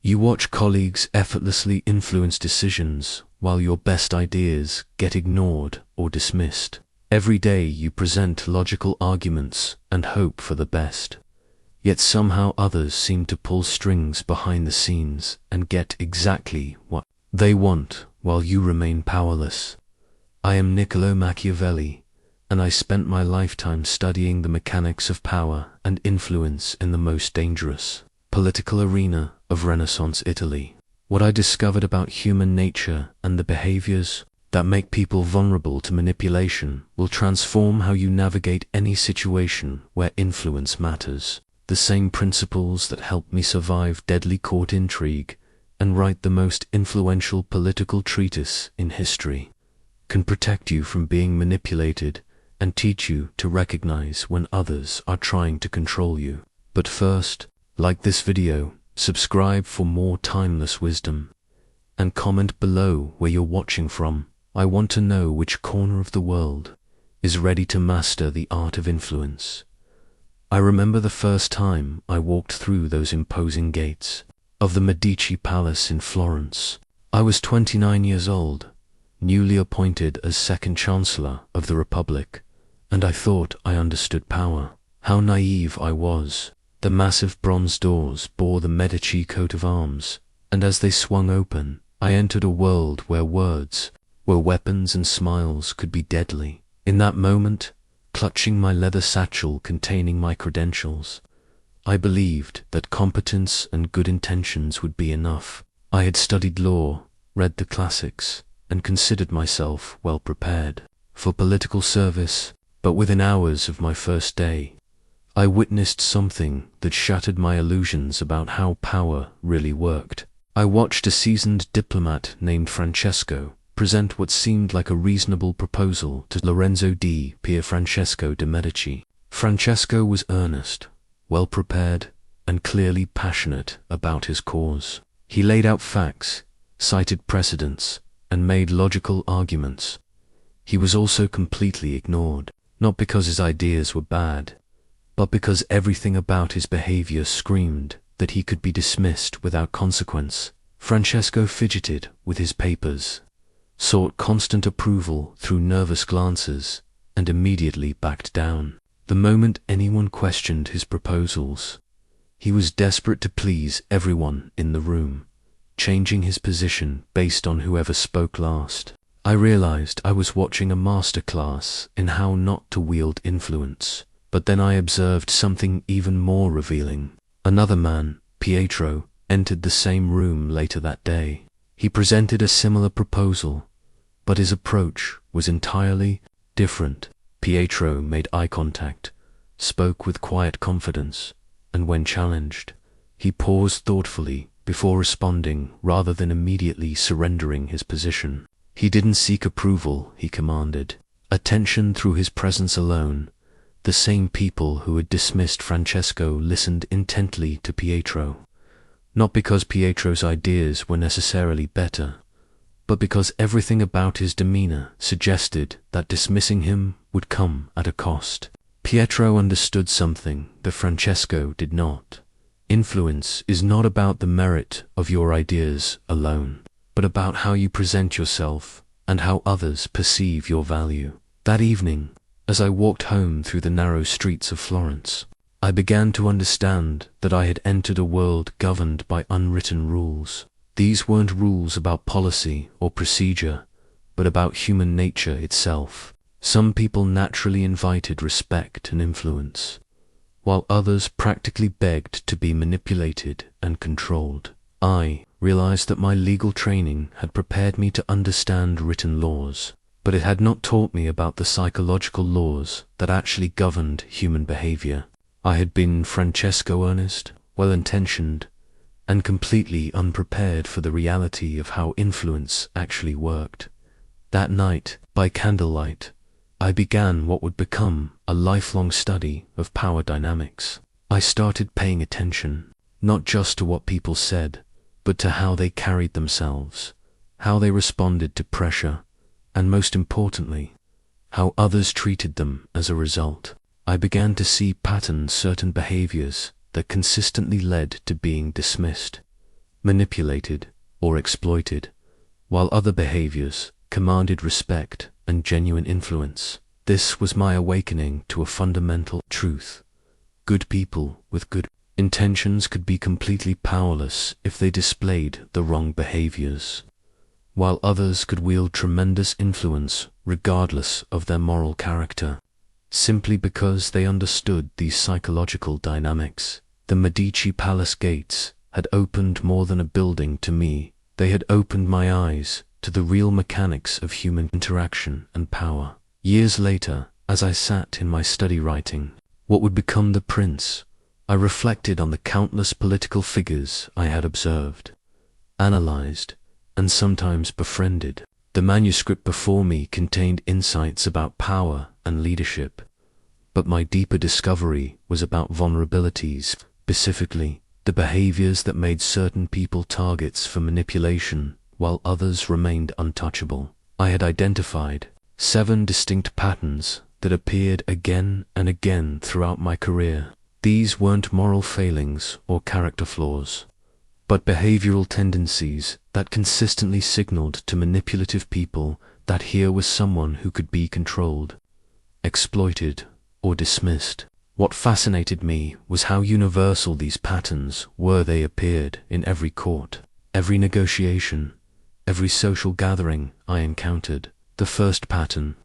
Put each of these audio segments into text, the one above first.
You watch colleagues effortlessly influence decisions while your best ideas get ignored or dismissed. Every day you present logical arguments and hope for the best. Yet somehow others seem to pull strings behind the scenes and get exactly what they want while you remain powerless. I am Niccolò Machiavelli, and I spent my lifetime studying the mechanics of power and influence in the most dangerous political arena of Renaissance Italy. What I discovered about human nature and the behaviors that make people vulnerable to manipulation will transform how you navigate any situation where influence matters. The same principles that helped me survive deadly court intrigue and write the most influential political treatise in history can protect you from being manipulated and teach you to recognize when others are trying to control you. But first, like this video, subscribe for more timeless wisdom, and comment below where you're watching from. I want to know which corner of the world is ready to master the art of influence. I remember the first time I walked through those imposing gates of the Medici Palace in Florence. I was 29 years old, newly appointed as second Chancellor of the Republic, and I thought I understood power. How naive I was. The massive bronze doors bore the Medici coat of arms, and as they swung open, I entered a world where words, where weapons and smiles could be deadly. In that moment, clutching my leather satchel containing my credentials, I believed that competence and good intentions would be enough. I had studied law, read the classics, and considered myself well prepared for political service, but within hours of my first day, I witnessed something that shattered my illusions about how power really worked. I watched a seasoned diplomat named Francesco present what seemed like a reasonable proposal to Lorenzo di Pierfrancesco de' Medici. Francesco was earnest, well prepared, and clearly passionate about his cause. He laid out facts, cited precedents, and made logical arguments. He was also completely ignored, not because his ideas were bad, but because everything about his behavior screamed that he could be dismissed without consequence. Francesco fidgeted with his papers, sought constant approval through nervous glances, and immediately backed down the moment anyone questioned his proposals. He was desperate to please everyone in the room, changing his position based on whoever spoke last. I realized I was watching a masterclass in how not to wield influence. But then I observed something even more revealing. Another man, Pietro, entered the same room later that day. He presented a similar proposal, but his approach was entirely different. Pietro made eye contact, spoke with quiet confidence, and when challenged, he paused thoughtfully before responding rather than immediately surrendering his position. He didn't seek approval, he commanded attention through his presence alone. The same people who had dismissed Francesco listened intently to Pietro, not because Pietro's ideas were necessarily better, but because everything about his demeanor suggested that dismissing him would come at a cost. Pietro understood something that Francesco did not. Influence is not about the merit of your ideas alone, but about how you present yourself and how others perceive your value. That evening, as I walked home through the narrow streets of Florence, I began to understand that I had entered a world governed by unwritten rules. These weren't rules about policy or procedure, but about human nature itself. Some people naturally invited respect and influence, while others practically begged to be manipulated and controlled. I realized that my legal training had prepared me to understand written laws, but it had not taught me about the psychological laws that actually governed human behavior. I had been Francesco earnest, well-intentioned, and completely unprepared for the reality of how influence actually worked. That night, by candlelight, I began what would become a lifelong study of power dynamics. I started paying attention, not just to what people said, but to how they carried themselves, how they responded to pressure, and most importantly, how others treated them as a result. I began to see patterns, certain behaviors that consistently led to being dismissed, manipulated, or exploited, while other behaviors commanded respect and genuine influence. This was my awakening to a fundamental truth. Good people with good intentions could be completely powerless if they displayed the wrong behaviors, while others could wield tremendous influence regardless of their moral character, simply because they understood these psychological dynamics. The Medici Palace gates had opened more than a building to me. They had opened my eyes to the real mechanics of human interaction and power. Years later, as I sat in my study writing what would become The Prince, I reflected on the countless political figures I had observed, analyzed, and sometimes befriended. The manuscript before me contained insights about power and leadership, but my deeper discovery was about vulnerabilities, specifically the behaviors that made certain people targets for manipulation while others remained untouchable. I had identified 7 distinct patterns that appeared again and again throughout my career. These weren't moral failings or character flaws, but behavioral tendencies that consistently signaled to manipulative people that here was someone who could be controlled, exploited, or dismissed. What fascinated me was how universal these patterns were. They appeared in every court, every negotiation, every social gathering I encountered. The first pattern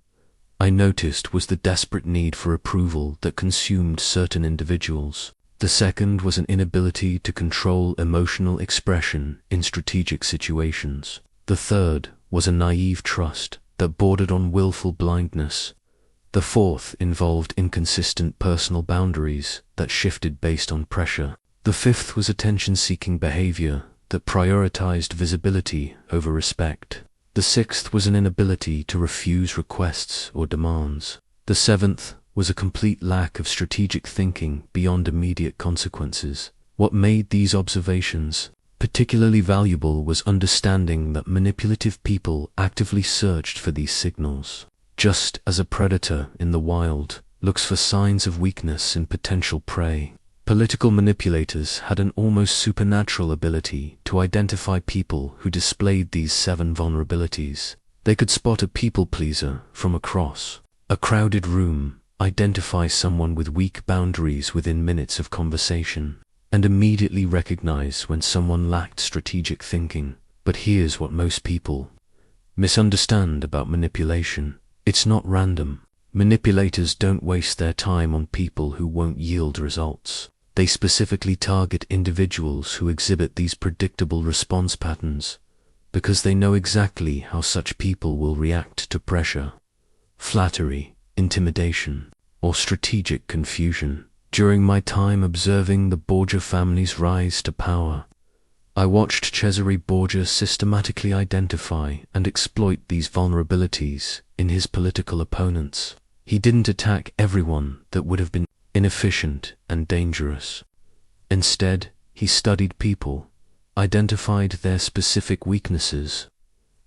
I noticed was the desperate need for approval that consumed certain individuals. The second was an inability to control emotional expression in strategic situations. The third was a naive trust that bordered on willful blindness. The fourth involved inconsistent personal boundaries that shifted based on pressure. The fifth was attention-seeking behavior that prioritized visibility over respect. The sixth was an inability to refuse requests or demands. The seventh was a complete lack of strategic thinking beyond immediate consequences. What made these observations particularly valuable was understanding that manipulative people actively searched for these signals. Just as a predator in the wild looks for signs of weakness in potential prey, political manipulators had an almost supernatural ability to identify people who displayed these 7 vulnerabilities. They could spot a people-pleaser from across a crowded room, identify someone with weak boundaries within minutes of conversation, and immediately recognize when someone lacked strategic thinking. But here's what most people misunderstand about manipulation. It's not random. Manipulators don't waste their time on people who won't yield results. They specifically target individuals who exhibit these predictable response patterns because they know exactly how such people will react to pressure, flattery, intimidation, or strategic confusion. During my time observing the Borgia family's rise to power, I watched Cesare Borgia systematically identify and exploit these vulnerabilities in his political opponents. He didn't attack everyone that would have been inefficient and dangerous. Instead, he studied people, identified their specific weaknesses,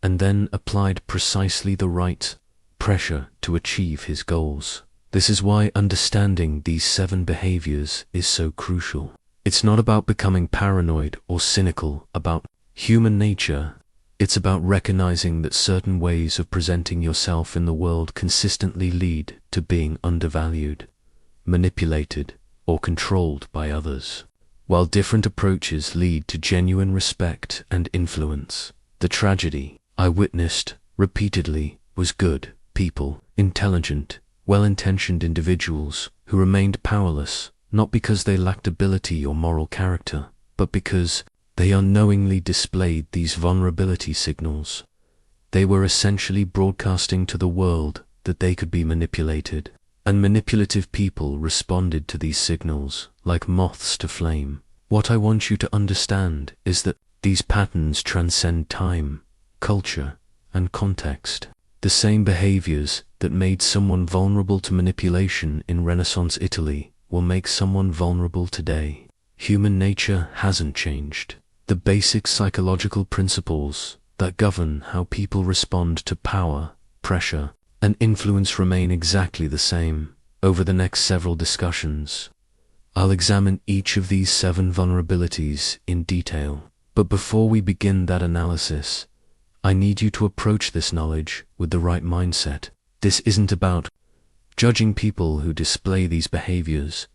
and then applied precisely the right pressure to achieve his goals. This is why understanding these 7 behaviors is so crucial. It's not about becoming paranoid or cynical about human nature. It's about recognizing that certain ways of presenting yourself in the world consistently lead to being undervalued, manipulated, or controlled by others, while different approaches lead to genuine respect and influence. The tragedy I witnessed repeatedly was good people, intelligent, well-intentioned individuals who remained powerless, not because they lacked ability or moral character, but because they unknowingly displayed these vulnerability signals. They were essentially broadcasting to the world that they could be manipulated, and manipulative people responded to these signals like moths to flame. What I want you to understand is that these patterns transcend time, culture, and context. The same behaviors that made someone vulnerable to manipulation in Renaissance Italy will make someone vulnerable today. Human nature hasn't changed. The basic psychological principles that govern how people respond to power, pressure, and influence remain exactly the same. Over the next several discussions, I'll examine each of these 7 vulnerabilities in detail, But before we begin that analysis, I need you to approach this knowledge with the right mindset. This isn't about judging people who display these behaviors.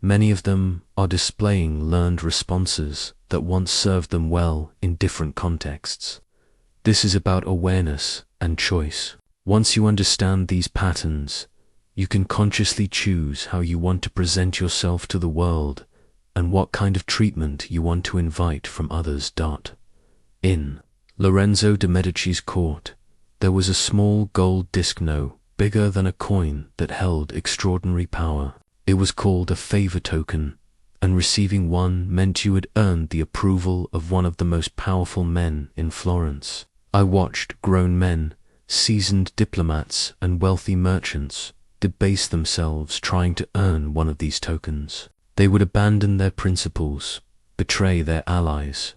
Many of them are displaying learned responses that once served them well in different contexts. This is about awareness and choice. Once you understand these patterns, you can consciously choose how you want to present yourself to the world and what kind of treatment you want to invite from others. In Lorenzo de' Medici's court, there was a small gold disc no bigger than a coin that held extraordinary power. It was called a favor token, and receiving one meant you had earned the approval of one of the most powerful men in Florence. I watched grown men, seasoned diplomats, and wealthy merchants debase themselves trying to earn one of these tokens. They would abandon their principles, betray their allies,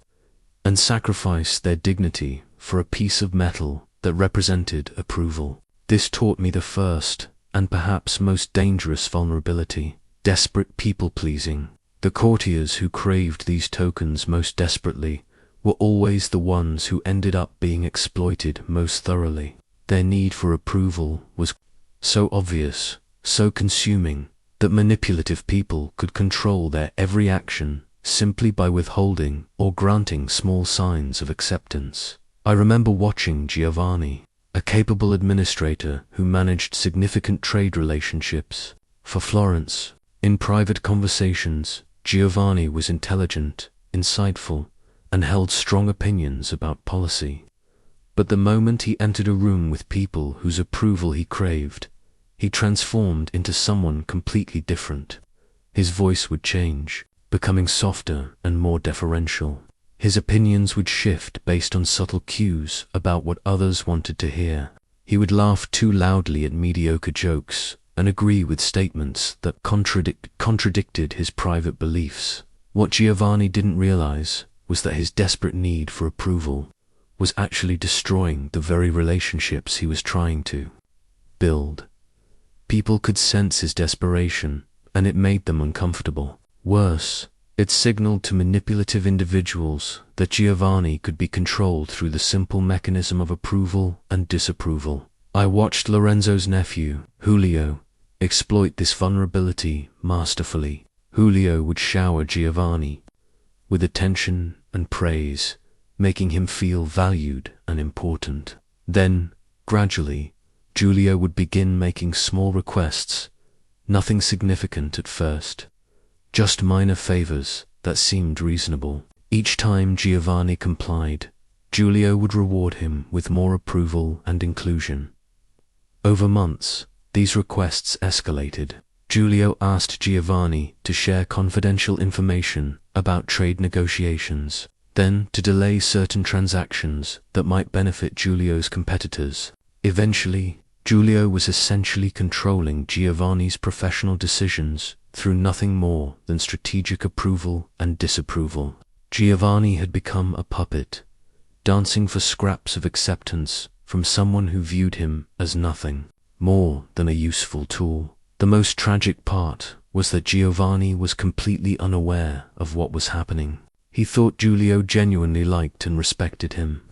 and sacrifice their dignity for a piece of metal that represented approval. This taught me the first and perhaps most dangerous vulnerability: desperate people-pleasing. The courtiers who craved these tokens most desperately were always the ones who ended up being exploited most thoroughly. Their need for approval was so obvious, so consuming, that manipulative people could control their every action simply by withholding or granting small signs of acceptance. I remember watching Giovanni, a capable administrator who managed significant trade relationships for Florence. In private conversations, Giovanni was intelligent, insightful, and held strong opinions about policy. But the moment he entered a room with people whose approval he craved, he transformed into someone completely different. His voice would change, becoming softer and more deferential. His opinions would shift based on subtle cues about what others wanted to hear. He would laugh too loudly at mediocre jokes and agree with statements that contradicted his private beliefs. What Giovanni didn't realize was that his desperate need for approval was actually destroying the very relationships he was trying to build. People could sense his desperation, and it made them uncomfortable. Worse, it signaled to manipulative individuals that Giovanni could be controlled through the simple mechanism of approval and disapproval. I watched Lorenzo's nephew, Julio, exploit this vulnerability masterfully. Julio would shower Giovanni with attention and praise, making him feel valued and important. Then, gradually, Julio would begin making small requests, nothing significant at first, just minor favors that seemed reasonable. Each time Giovanni complied, Julio would reward him with more approval and inclusion. Over months, these requests escalated. Julio asked Giovanni to share confidential information about trade negotiations, then to delay certain transactions that might benefit Julio's competitors. Eventually, Julio was essentially controlling Giovanni's professional decisions through nothing more than strategic approval and disapproval. Giovanni had become a puppet, dancing for scraps of acceptance from someone who viewed him as nothing more than a useful tool. The most tragic part was that Giovanni was completely unaware of what was happening. He thought Julio genuinely liked and respected him.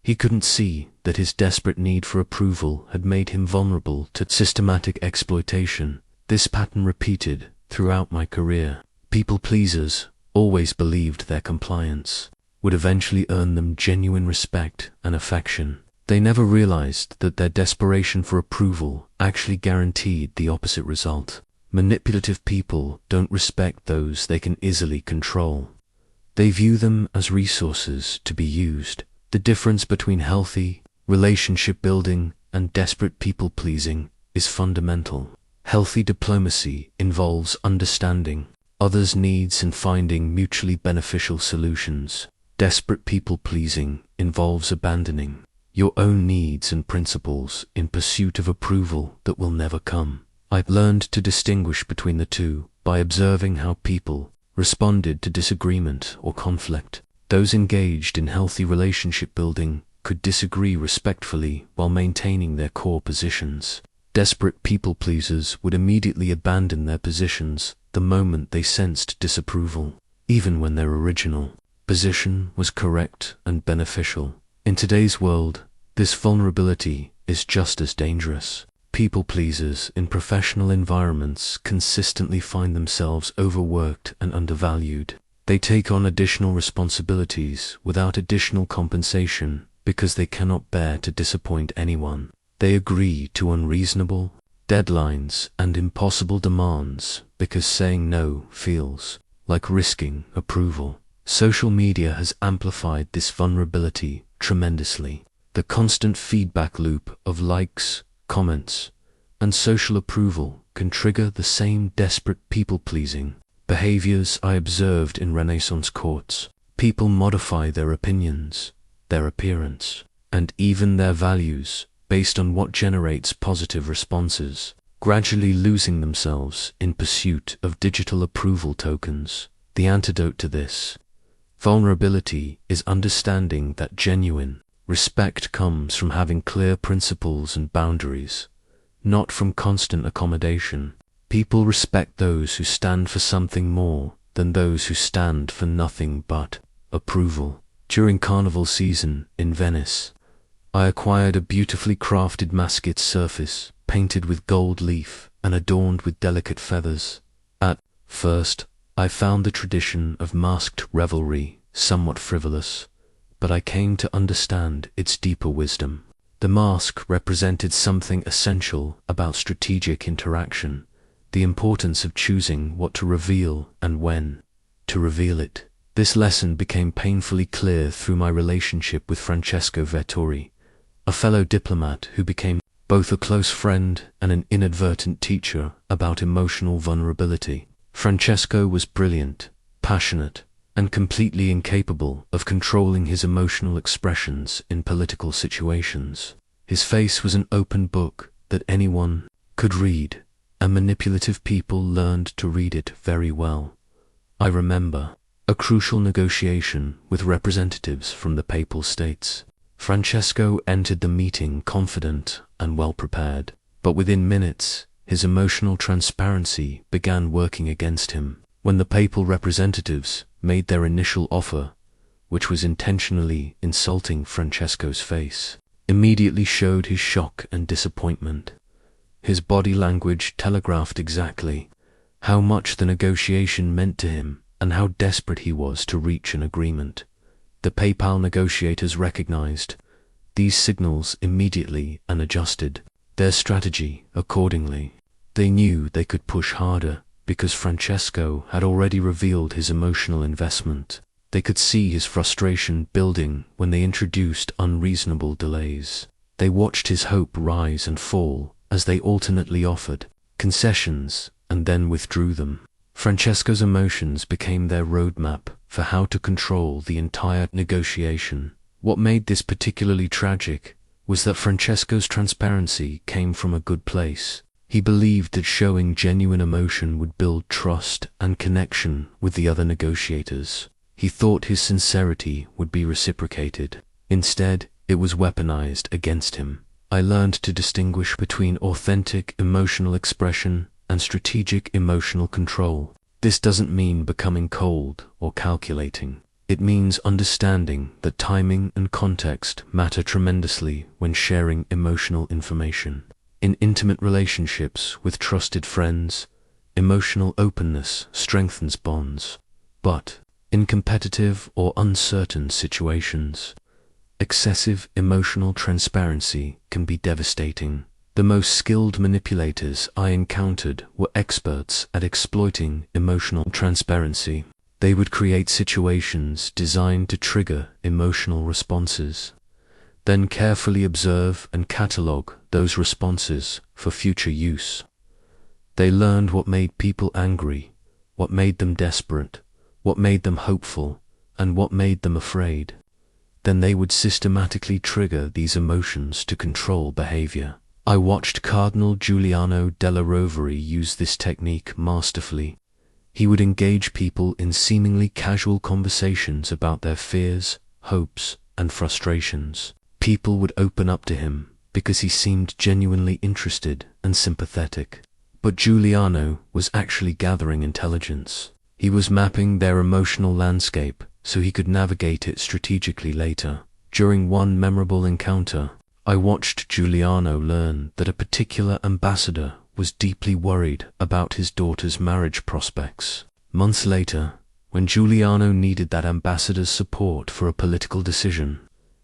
He couldn't see that his desperate need for approval had made him vulnerable to systematic exploitation. This pattern repeated throughout my career. People pleasers always believed their compliance would eventually earn them genuine respect and affection. They never realized that their desperation for approval actually guaranteed the opposite result. Manipulative people don't respect those they can easily control. They view them as resources to be used. The difference between healthy relationship building and desperate people pleasing is fundamental. Healthy diplomacy involves understanding others' needs and finding mutually beneficial solutions. Desperate people pleasing involves abandoning your own needs and principles in pursuit of approval that will never come. I've learned to distinguish between the two by observing how people responded to disagreement or conflict. Those engaged in healthy relationship building could disagree respectfully while maintaining their core positions. Desperate people pleasers would immediately abandon their positions the moment they sensed disapproval, even when they're original. position was correct and beneficial. In today's world, this vulnerability is just as dangerous. People pleasers in professional environments consistently find themselves overworked and undervalued. They take on additional responsibilities without additional compensation because they cannot bear to disappoint anyone. They agree to unreasonable deadlines and impossible demands because saying no feels like risking approval. Social media has amplified this vulnerability tremendously. The constant feedback loop of likes, comments, and social approval can trigger the same desperate people-pleasing behaviors I observed in Renaissance courts. People modify their opinions, their appearance, and even their values based on what generates positive responses, gradually losing themselves in pursuit of digital approval tokens. The antidote to this vulnerability is understanding that genuine respect comes from having clear principles and boundaries, not from constant accommodation. People respect those who stand for something more than those who stand for nothing but approval. During carnival season in Venice, I acquired a beautifully crafted masquerade surface painted with gold leaf and adorned with delicate feathers. At first, I found the tradition of masked revelry somewhat frivolous, but I came to understand its deeper wisdom. The mask represented something essential about strategic interaction, the importance of choosing what to reveal and when to reveal it. This lesson became painfully clear through my relationship with Francesco Vettori, a fellow diplomat who became both a close friend and an inadvertent teacher about emotional vulnerability. Francesco was brilliant, passionate, and completely incapable of controlling his emotional expressions in political situations. His face was an open book that anyone could read, and manipulative people learned to read it very well. I remember a crucial negotiation with representatives from the Papal States. Francesco entered the meeting confident and well-prepared, but within minutes, his emotional transparency began working against him. When the papal representatives made their initial offer, which was intentionally insulting Francesco's face, immediately showed his shock and disappointment. His body language telegraphed exactly how much the negotiation meant to him and how desperate he was to reach an agreement. The papal negotiators recognized these signals immediately and adjusted their strategy accordingly. They knew they could push harder because Francesco had already revealed his emotional investment. They could see his frustration building when they introduced unreasonable delays. They watched his hope rise and fall as they alternately offered concessions and then withdrew them. Francesco's emotions became their roadmap for how to control the entire negotiation. What made this particularly tragic was that Francesco's transparency came from a good place. He believed that showing genuine emotion would build trust and connection with the other negotiators. He thought his sincerity would be reciprocated. Instead, it was weaponized against him. I learned to distinguish between authentic emotional expression and strategic emotional control. This doesn't mean becoming cold or calculating. It means understanding that timing and context matter tremendously when sharing emotional information. In intimate relationships with trusted friends, emotional openness strengthens bonds. But in competitive or uncertain situations, excessive emotional transparency can be devastating. The most skilled manipulators I encountered were experts at exploiting emotional transparency. They would create situations designed to trigger emotional responses, then carefully observe and catalogue those responses for future use. They learned what made people angry, what made them desperate, what made them hopeful, and what made them afraid. Then they would systematically trigger these emotions to control behavior. I watched Cardinal Giuliano della Rovere use this technique masterfully. He would engage people in seemingly casual conversations about their fears, hopes, and frustrations. People would open up to him because he seemed genuinely interested and sympathetic. But Giuliano was actually gathering intelligence. He was mapping their emotional landscape so he could navigate it strategically later. During one memorable encounter, I watched Giuliano learn that a particular ambassador was deeply worried about his daughter's marriage prospects. Months later, when Giuliano needed that ambassador's support for a political decision,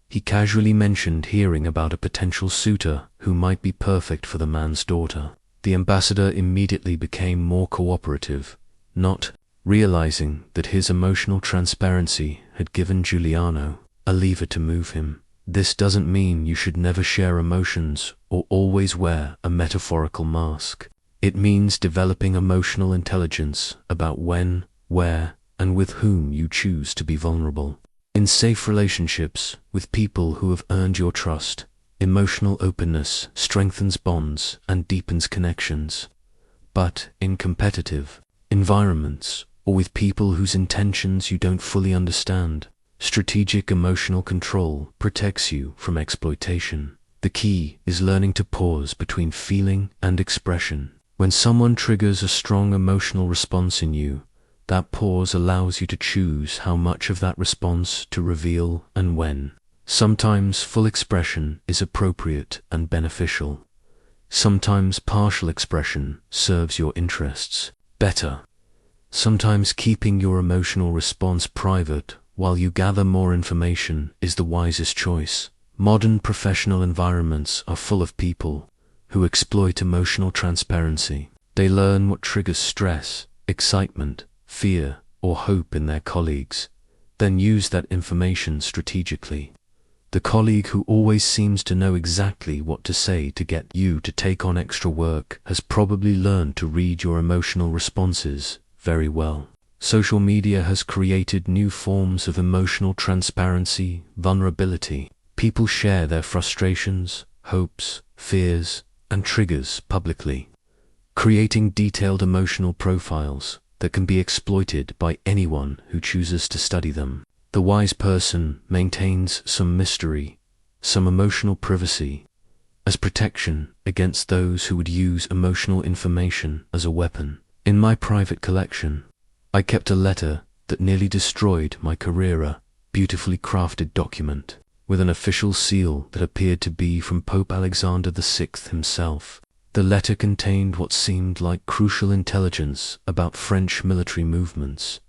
he casually mentioned hearing about a potential suitor who might be perfect for the man's daughter. The ambassador immediately became more cooperative, not realizing that his emotional transparency had given Giuliano a lever to move him. This doesn't mean you should never share emotions or always wear a metaphorical mask. It means developing emotional intelligence about when, where, and with whom you choose to be vulnerable. In safe relationships with people who have earned your trust, emotional openness strengthens bonds and deepens connections. But in competitive environments, or with people whose intentions you don't fully understand, strategic emotional control protects you from exploitation. The key is learning to pause between feeling and expression. When someone triggers a strong emotional response in you, that pause allows you to choose how much of that response to reveal and when. Sometimes full expression is appropriate and beneficial. Sometimes partial expression serves your interests better. Sometimes keeping your emotional response private while you gather more information is the wisest choice. Modern professional environments are full of people who exploit emotional transparency. They learn what triggers stress, excitement, fear, or hope in their colleagues, then use that information strategically. The colleague who always seems to know exactly what to say to get you to take on extra work has probably learned to read your emotional responses very well. Social media has created new forms of emotional transparency, vulnerability. People share their frustrations, hopes, fears, and triggers publicly, creating detailed emotional profiles that can be exploited by anyone who chooses to study them. The wise person maintains some mystery, some emotional privacy, as protection against those who would use emotional information as a weapon. In my private collection, I kept a letter that nearly destroyed my career, a beautifully crafted document with an official seal that appeared to be from Pope Alexander VI himself. The letter contained what seemed like crucial intelligence about French military movements,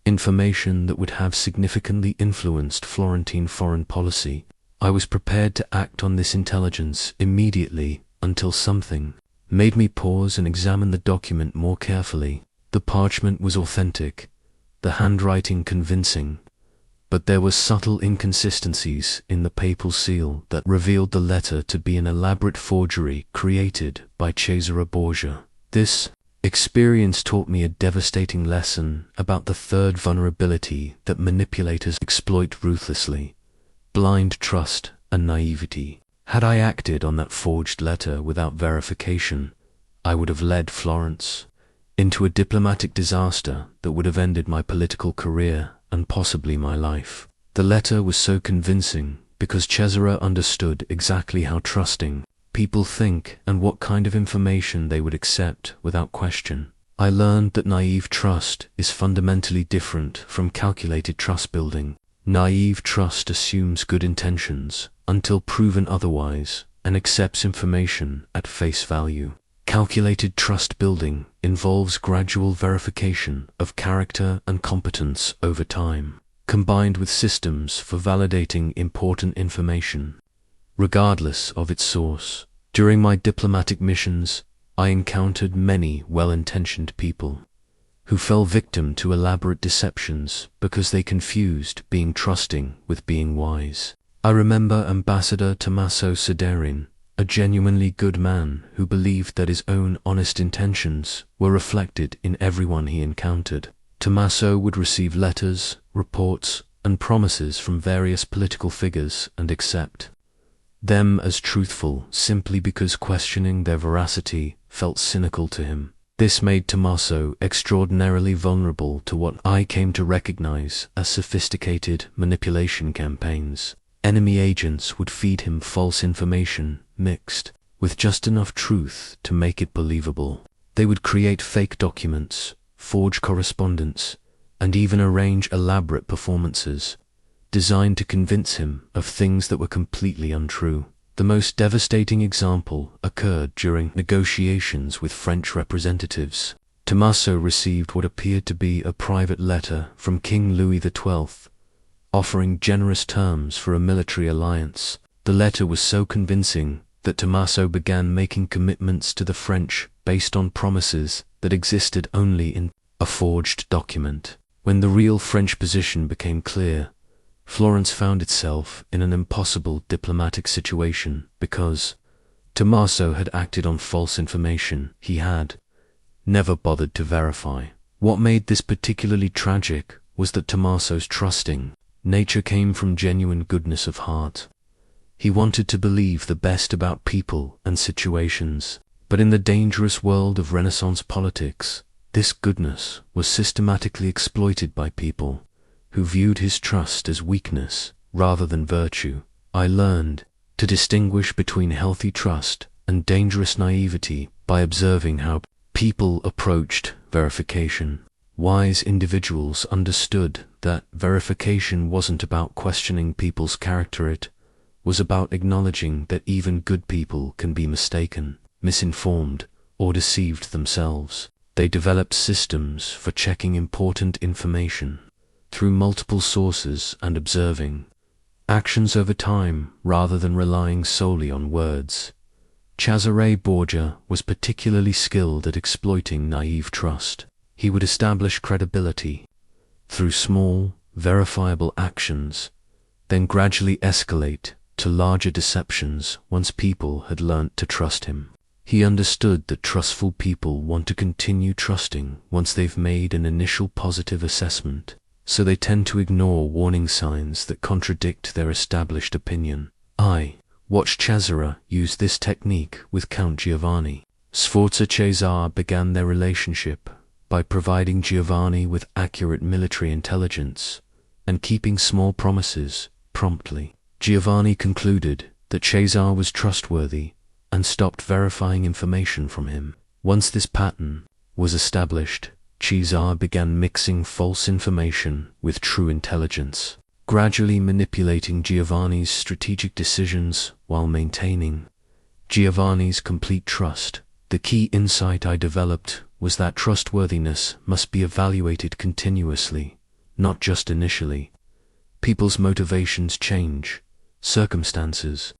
information that would have significantly influenced Florentine foreign policy. I was prepared to act on this intelligence immediately until something made me pause and examine the document more carefully. The parchment was authentic, the handwriting convincing, but there were subtle inconsistencies in the papal seal that revealed the letter to be an elaborate forgery created by Cesare Borgia. This experience taught me a devastating lesson about the third vulnerability that manipulators exploit ruthlessly: blind trust and naivety. Had I acted on that forged letter without verification, I would have led Florence into a diplomatic disaster that would have ended my political career and possibly my life. The letter was so convincing because Cesare understood exactly how trusting people think and what kind of information they would accept without question. I learned that naive trust is fundamentally different from calculated trust building. Naive trust assumes good intentions until proven otherwise and accepts information at face value. Calculated trust building involves gradual verification of character and competence over time, combined with systems for validating important information, regardless of its source. During my diplomatic missions, I encountered many well-intentioned people who fell victim to elaborate deceptions because they confused being trusting with being wise. I remember Ambassador Tommaso Soderin, a genuinely good man who believed that his own honest intentions were reflected in everyone he encountered. Tommaso would receive letters, reports, and promises from various political figures and accept them as truthful simply because questioning their veracity felt cynical to him. This made Tommaso extraordinarily vulnerable to what I came to recognize as sophisticated manipulation campaigns. Enemy agents would feed him false information mixed with just enough truth to make it believable. They would create fake documents, forge correspondence, and even arrange elaborate performances, designed to convince him of things that were completely untrue. The most devastating example occurred during negotiations with French representatives. Tommaso received what appeared to be a private letter from King Louis XII, offering generous terms for a military alliance. The letter was so convincing that Tommaso began making commitments to the French based on promises that existed only in a forged document. When the real French position became clear, Florence found itself in an impossible diplomatic situation because Tommaso had acted on false information he had never bothered to verify. What made this particularly tragic was that Tommaso's trusting nature came from genuine goodness of heart. He wanted to believe the best about people and situations, but in the dangerous world of Renaissance politics, this goodness was systematically exploited by people who viewed his trust as weakness rather than virtue. I learned to distinguish between healthy trust and dangerous naivety by observing how people approached verification. Wise individuals understood that verification wasn't about questioning people's character, it was about acknowledging that even good people can be mistaken, misinformed, or deceived themselves. They developed systems for checking important information through multiple sources and observing actions over time rather than relying solely on words. Cesare Borgia was particularly skilled at exploiting naive trust. He would establish credibility through small, verifiable actions, then gradually escalate to larger deceptions once people had learnt to trust him. He understood that trustful people want to continue trusting once they've made an initial positive assessment, so they tend to ignore warning signs that contradict their established opinion. I watched Cesare use this technique with Count Giovanni. Sforza Cesare began their relationship by providing Giovanni with accurate military intelligence and keeping small promises promptly. Giovanni concluded that Cesare was trustworthy and stopped verifying information from him. Once this pattern was established, Cesare began mixing false information with true intelligence, gradually manipulating Giovanni's strategic decisions while maintaining Giovanni's complete trust. The key insight I developed was that trustworthiness must be evaluated continuously, not just initially. People's motivations change, circumstances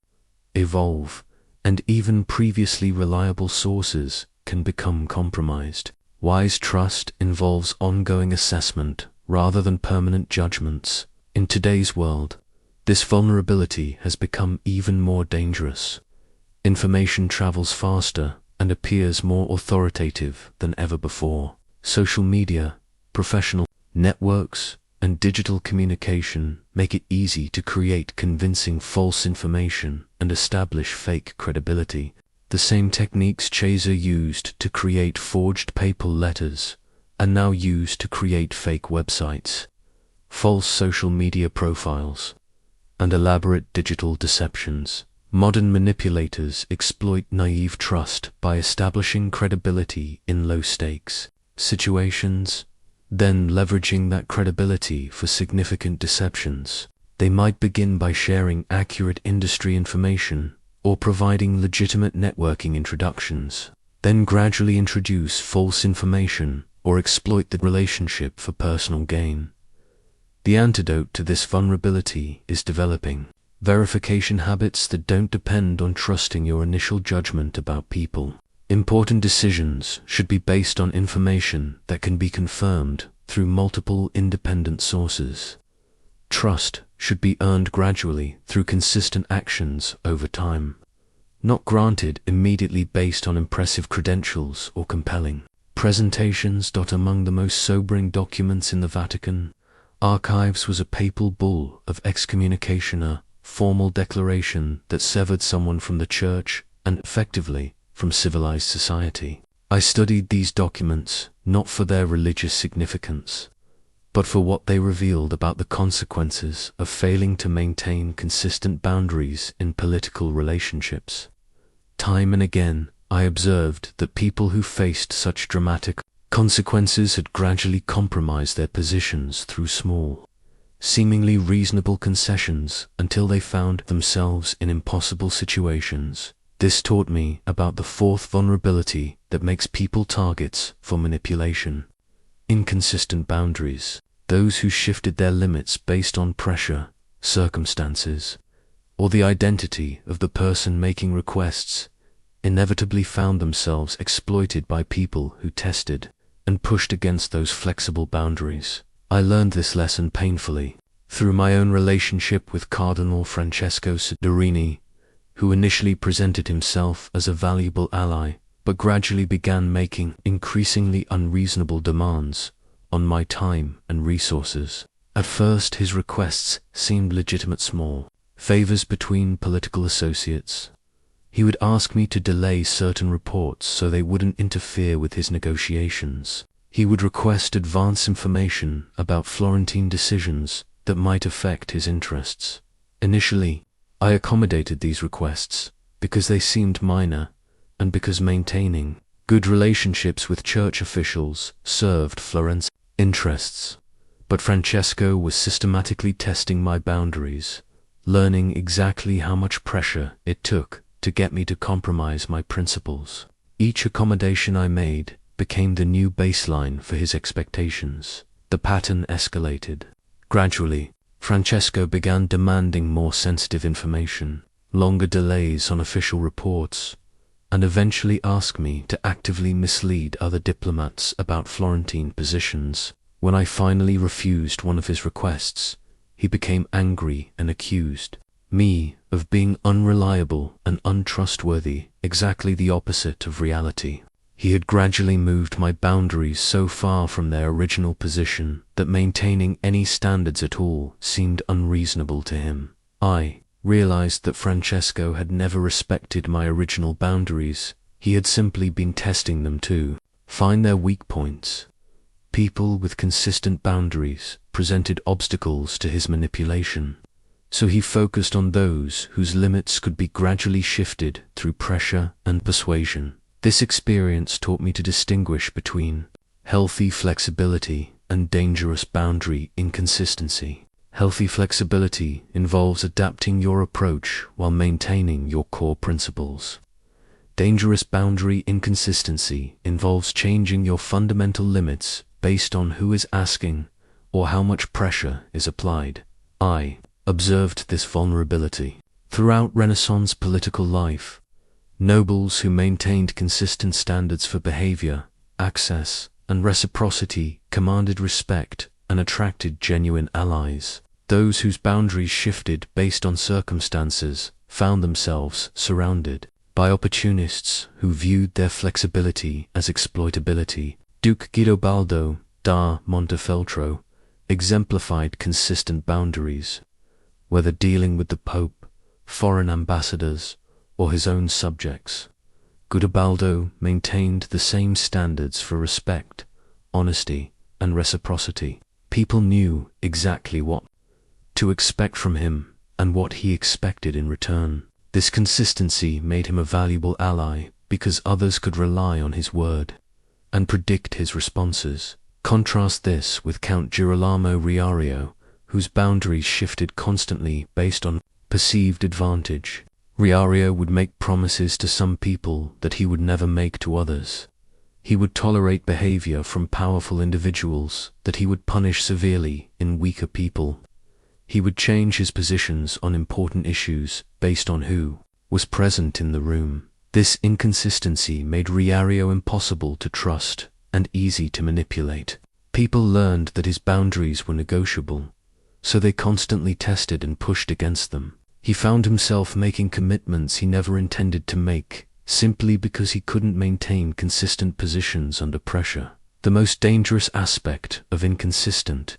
evolve, and even previously reliable sources can become compromised. Wise trust involves ongoing assessment rather than permanent judgments. In today's world, this vulnerability has become even more dangerous. Information travels faster and appears more authoritative than ever before. Social media, professional networks, and digital communication make it easy to create convincing false information and establish fake credibility. The same techniques Cesare used to create forged papal letters are now used to create fake websites, false social media profiles, and elaborate digital deceptions. Modern manipulators exploit naive trust by establishing credibility in low-stakes situations, then leveraging that credibility for significant deceptions. They might begin by sharing accurate industry information or providing legitimate networking introductions, then gradually introduce false information or exploit the relationship for personal gain. The antidote to this vulnerability is developing verification habits that don't depend on trusting your initial judgment about people. Important decisions should be based on information that can be confirmed through multiple independent sources. Trust should be earned gradually through consistent actions over time, not granted immediately based on impressive credentials or compelling presentations. Among the most sobering documents in the Vatican archives was a papal bull of excommunication, a formal declaration that severed someone from the church and effectively from civilized society. I studied these documents not for their religious significance, but for what they revealed about the consequences of failing to maintain consistent boundaries in political relationships. Time and again, I observed that people who faced such dramatic Consequences had gradually compromised their positions through small, seemingly reasonable concessions until they found themselves in impossible situations. This taught me about the fourth vulnerability that makes people targets for manipulation: inconsistent boundaries. Those who shifted their limits based on pressure, circumstances, or the identity of the person making requests inevitably found themselves exploited by people who tested and pushed against those flexible boundaries. I learned this lesson painfully through my own relationship with Cardinal Francesco Soderini, who initially presented himself as a valuable ally, but gradually began making increasingly unreasonable demands on my time and resources. At first, his requests seemed legitimate: small favors between political associates. He would ask me to delay certain reports so they wouldn't interfere with his negotiations. He would request advance information about Florentine decisions that might affect his interests. Initially, I accommodated these requests because they seemed minor and because maintaining good relationships with church officials served Florence's interests. But Francesco was systematically testing my boundaries, learning exactly how much pressure it took to get me to compromise my principles. Each accommodation I made became the new baseline for his expectations. The pattern escalated. Gradually, Francesco began demanding more sensitive information, longer delays on official reports, and eventually asked me to actively mislead other diplomats about Florentine positions. When I finally refused one of his requests, he became angry and accused me of being unreliable and untrustworthy, exactly the opposite of reality. He had gradually moved my boundaries so far from their original position that maintaining any standards at all seemed unreasonable to him. I realized that Francesco had never respected my original boundaries. He had simply been testing them to find their weak points. People with consistent boundaries presented obstacles to his manipulation, so he focused on those whose limits could be gradually shifted through pressure and persuasion. This experience taught me to distinguish between healthy flexibility and dangerous boundary inconsistency. Healthy flexibility involves adapting your approach while maintaining your core principles. Dangerous boundary inconsistency involves changing your fundamental limits based on who is asking or how much pressure is applied. I observed this vulnerability throughout Renaissance political life. Nobles who maintained consistent standards for behavior, access, and reciprocity commanded respect and attracted genuine allies. Those whose boundaries shifted based on circumstances found themselves surrounded by opportunists who viewed their flexibility as exploitability. Duke Guidobaldo da Montefeltro exemplified consistent boundaries, whether dealing with the Pope, foreign ambassadors, or his own subjects. Guidobaldo maintained the same standards for respect, honesty, and reciprocity. People knew exactly what to expect from him and what he expected in return. This consistency made him a valuable ally because others could rely on his word and predict his responses. Contrast this with Count Girolamo Riario, whose boundaries shifted constantly based on perceived advantage. Riario would make promises to some people that he would never make to others. He would tolerate behavior from powerful individuals that he would punish severely in weaker people. He would change his positions on important issues based on who was present in the room. This inconsistency made Riario impossible to trust and easy to manipulate. People learned that his boundaries were negotiable, so they constantly tested and pushed against them. He found himself making commitments he never intended to make, simply because he couldn't maintain consistent positions under pressure. The most dangerous aspect of inconsistent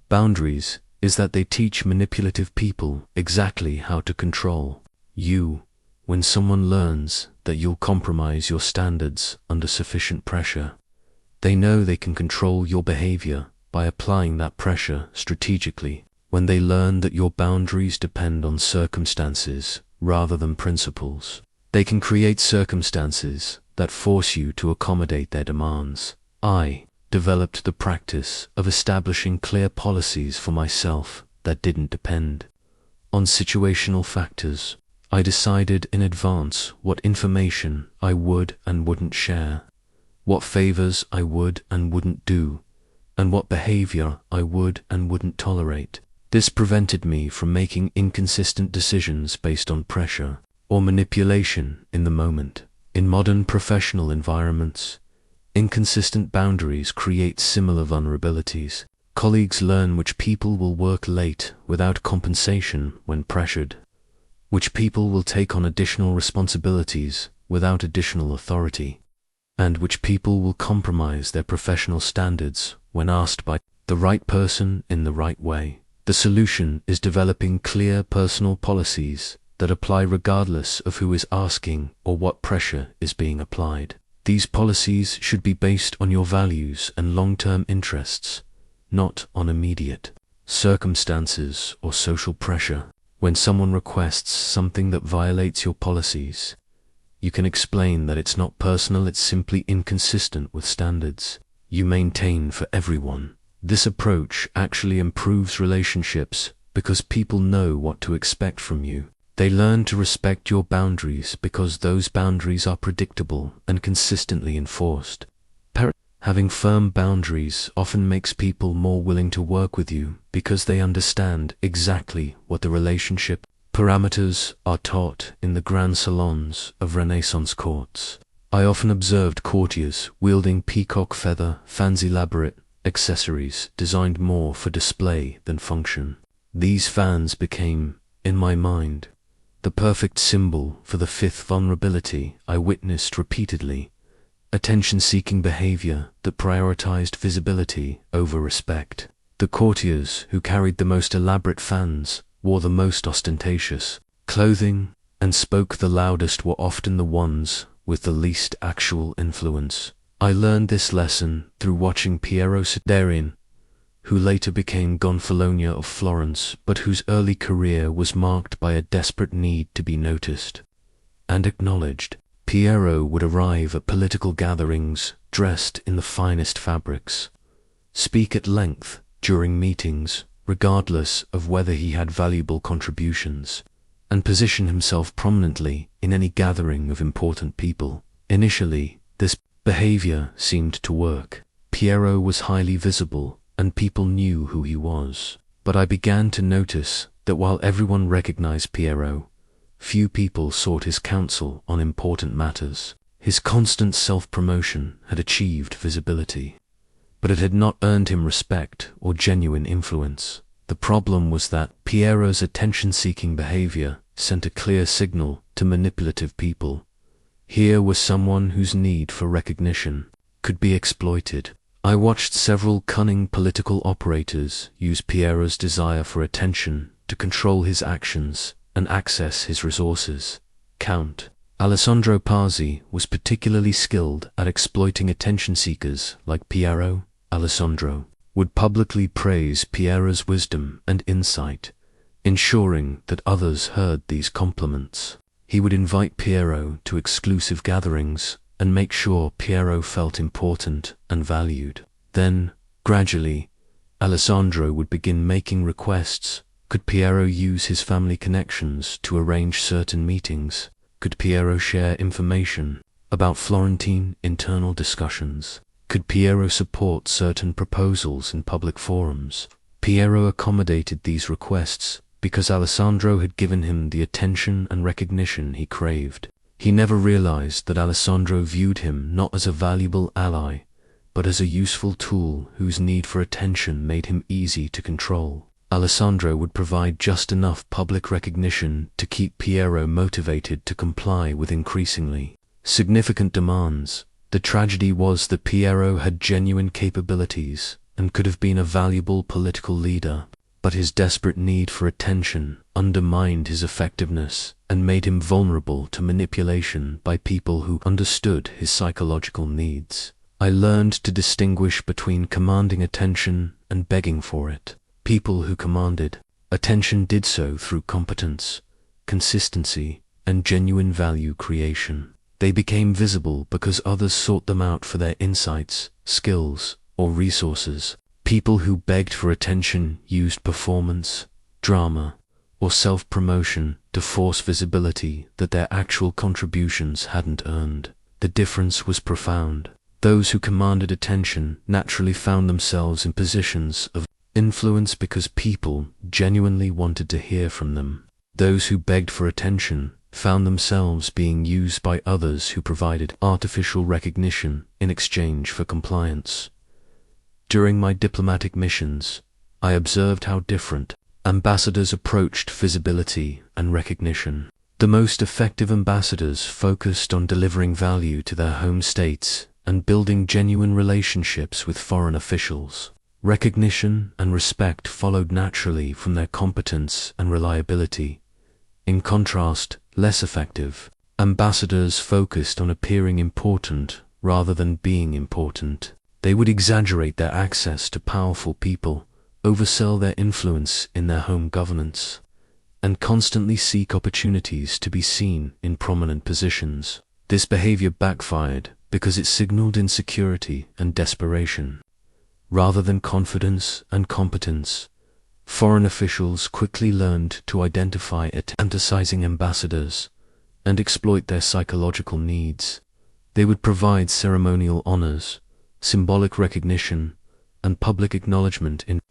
boundaries is that they teach manipulative people exactly how to control you. When someone learns that you'll compromise your standards under sufficient pressure, they know they can control your behavior by applying that pressure strategically. When they learn that your boundaries depend on circumstances rather than principles, they can create circumstances that force you to accommodate their demands. I developed the practice of establishing clear policies for myself that didn't depend on situational factors. I decided in advance what information I would and wouldn't share, what favors I would and wouldn't do, and what behavior I would and wouldn't tolerate. This prevented me from making inconsistent decisions based on pressure or manipulation in the moment. In modern professional environments, inconsistent boundaries create similar vulnerabilities. Colleagues learn which people will work late without compensation when pressured, which people will take on additional responsibilities without additional authority, and which people will compromise their professional standards when asked by the right person in the right way. The solution is developing clear personal policies that apply regardless of who is asking or what pressure is being applied. These policies should be based on your values and long-term interests, not on immediate circumstances or social pressure. When someone requests something that violates your policies, you can explain that it's not personal, it's simply inconsistent with standards you maintain for everyone. This approach actually improves relationships because people know what to expect from you. They learn to respect your boundaries because those boundaries are predictable and consistently enforced. Having firm boundaries often makes people more willing to work with you because they understand exactly what the relationship parameters are taught in the grand salons of Renaissance courts. I often observed courtiers wielding peacock feather, fancy elaborate accessories designed more for display than function. These fans became, in my mind, the perfect symbol for the fifth vulnerability I witnessed repeatedly: attention-seeking behavior that prioritized visibility over respect. The courtiers who carried the most elaborate fans, wore the most ostentatious clothing, and spoke the loudest were often the ones with the least actual influence. I learned this lesson through watching Piero Soderin, who later became Gonfalonier of Florence, but whose early career was marked by a desperate need to be noticed and acknowledged. Piero would arrive at political gatherings dressed in the finest fabrics, speak at length during meetings, regardless of whether he had valuable contributions, and position himself prominently in any gathering of important people. Initially, this behavior seemed to work. Piero was highly visible, and people knew who he was. But I began to notice that while everyone recognized Piero, few people sought his counsel on important matters. His constant self-promotion had achieved visibility, but it had not earned him respect or genuine influence. The problem was that Piero's attention-seeking behavior sent a clear signal to manipulative people. Here was someone whose need for recognition could be exploited. I watched several cunning political operators use Piero's desire for attention to control his actions and access his resources. Count Alessandro Pazzi was particularly skilled at exploiting attention seekers like Piero. Alessandro would publicly praise Piero's wisdom and insight, ensuring that others heard these compliments. He would invite Piero to exclusive gatherings and make sure Piero felt important and valued. Then, gradually, Alessandro would begin making requests. Could Piero use his family connections to arrange certain meetings? Could Piero share information about Florentine internal discussions? Could Piero support certain proposals in public forums? Piero accommodated these requests because Alessandro had given him the attention and recognition he craved. He never realized that Alessandro viewed him not as a valuable ally, but as a useful tool whose need for attention made him easy to control. Alessandro would provide just enough public recognition to keep Piero motivated to comply with increasingly significant demands. The tragedy was that Piero had genuine capabilities and could have been a valuable political leader, but his desperate need for attention undermined his effectiveness and made him vulnerable to manipulation by people who understood his psychological needs. I learned to distinguish between commanding attention and begging for it. People who commanded attention did so through competence, consistency, and genuine value creation. They became visible because others sought them out for their insights, skills, or resources. People who begged for attention used performance, drama, or self-promotion to force visibility that their actual contributions hadn't earned. The difference was profound. Those who commanded attention naturally found themselves in positions of influence because people genuinely wanted to hear from them. Those who begged for attention found themselves being used by others who provided artificial recognition in exchange for compliance. During my diplomatic missions, I observed how different ambassadors approached visibility and recognition. The most effective ambassadors focused on delivering value to their home states and building genuine relationships with foreign officials. Recognition and respect followed naturally from their competence and reliability. In contrast, less effective ambassadors focused on appearing important rather than being important. They would exaggerate their access to powerful people, oversell their influence in their home governance, and constantly seek opportunities to be seen in prominent positions. This behavior backfired because it signaled insecurity and desperation. Rather than confidence and competence, foreign officials quickly learned to identify fantasizing ambassadors and exploit their psychological needs. They would provide ceremonial honors, symbolic recognition, and public acknowledgement in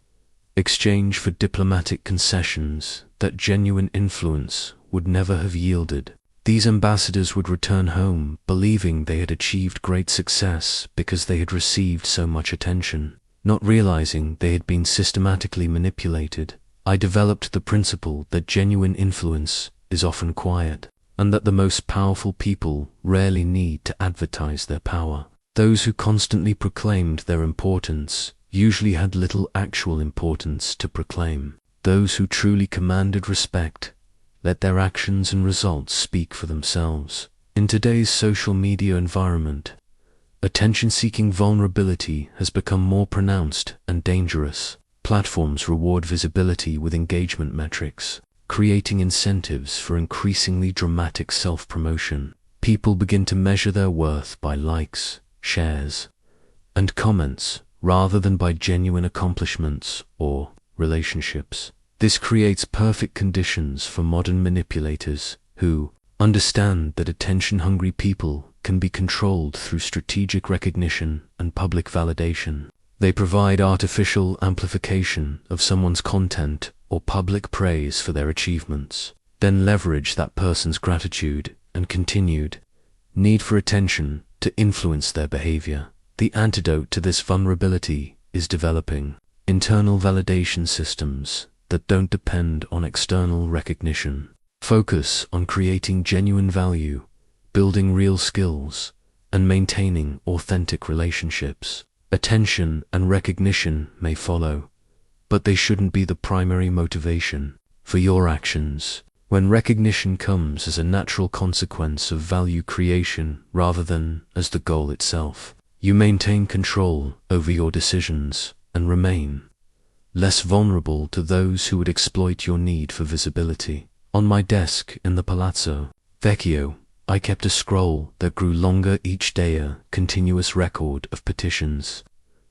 exchange for diplomatic concessions that genuine influence would never have yielded. These ambassadors would return home believing they had achieved great success because they had received so much attention, not realizing they had been systematically manipulated. I developed the principle that genuine influence is often quiet, and that the most powerful people rarely need to advertise their power. Those who constantly proclaimed their importance usually had little actual importance to proclaim. Those who truly commanded respect let their actions and results speak for themselves. In today's social media environment, attention-seeking vulnerability has become more pronounced and dangerous. Platforms reward visibility with engagement metrics, creating incentives for increasingly dramatic self-promotion. People begin to measure their worth by likes, shares, and comments rather than by genuine accomplishments or relationships. This creates perfect conditions for modern manipulators who understand that attention-hungry people can be controlled through strategic recognition and public validation. They provide artificial amplification of someone's content or public praise for their achievements, then leverage that person's gratitude and continued need for attention to influence their behavior. The antidote to this vulnerability is developing internal validation systems that don't depend on external recognition. Focus on creating genuine value, building real skills, and maintaining authentic relationships. Attention and recognition may follow, but they shouldn't be the primary motivation for your actions. When recognition comes as a natural consequence of value creation rather than as the goal itself, you maintain control over your decisions and remain less vulnerable to those who would exploit your need for visibility. On my desk in the Palazzo Vecchio, I kept a scroll that grew longer each day, a continuous record of petitions,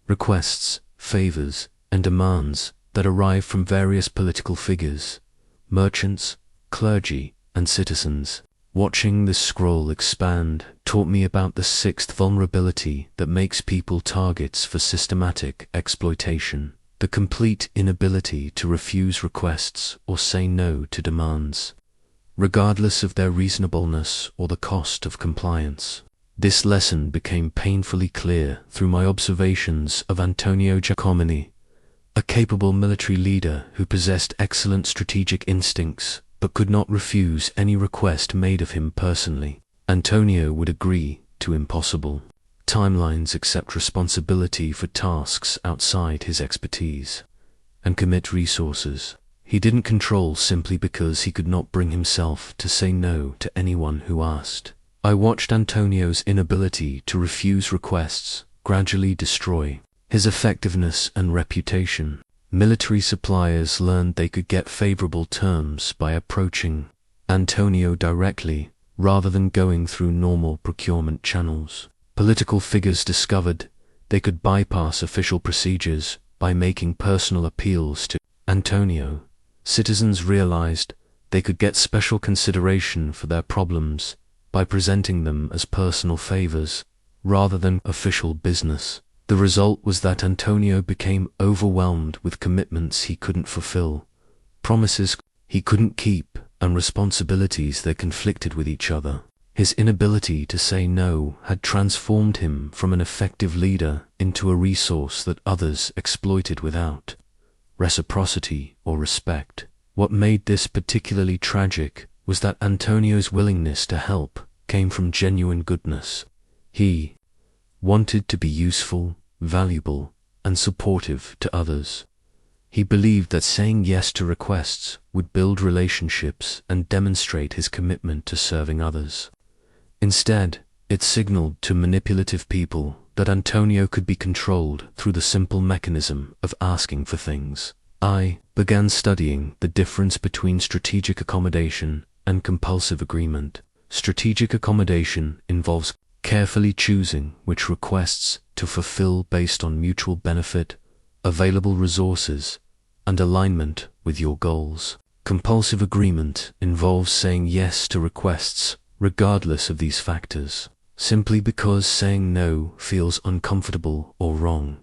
requests, favors, and demands that arrived from various political figures, merchants, clergy, and citizens. Watching this scroll expand taught me about the sixth vulnerability that makes people targets for systematic exploitation: the complete inability to refuse requests or say no to demands, regardless of their reasonableness or the cost of compliance. This lesson became painfully clear through my observations of Antonio Giacomini, a capable military leader who possessed excellent strategic instincts but could not refuse any request made of him personally. Antonio would agree to impossible timelines, accept responsibility for tasks outside his expertise, and commit resources he didn't control simply because he could not bring himself to say no to anyone who asked. I watched Antonio's inability to refuse requests gradually destroy his effectiveness and reputation. Military suppliers learned they could get favorable terms by approaching Antonio directly rather than going through normal procurement channels. Political figures discovered They could bypass official procedures by making personal appeals to Antonio. Citizens realized they could get special consideration for their problems by presenting them as personal favors rather than official business. The result was that Antonio became overwhelmed with commitments he couldn't fulfill, promises he couldn't keep, and responsibilities that conflicted with each other. His inability to say no had transformed him from an effective leader into a resource that others exploited without reciprocity or respect. What made this particularly tragic was that Antonio's willingness to help came from genuine goodness. He wanted to be useful, valuable, and supportive to others. He believed that saying yes to requests would build relationships and demonstrate his commitment to serving others. Instead, it signaled to manipulative people that Antonio could be controlled through the simple mechanism of asking for things. I began studying the difference between strategic accommodation and compulsive agreement. Strategic accommodation involves carefully choosing which requests to fulfill based on mutual benefit, available resources, and alignment with your goals. Compulsive agreement involves saying yes to requests regardless of these factors, simply because saying no feels uncomfortable or wrong.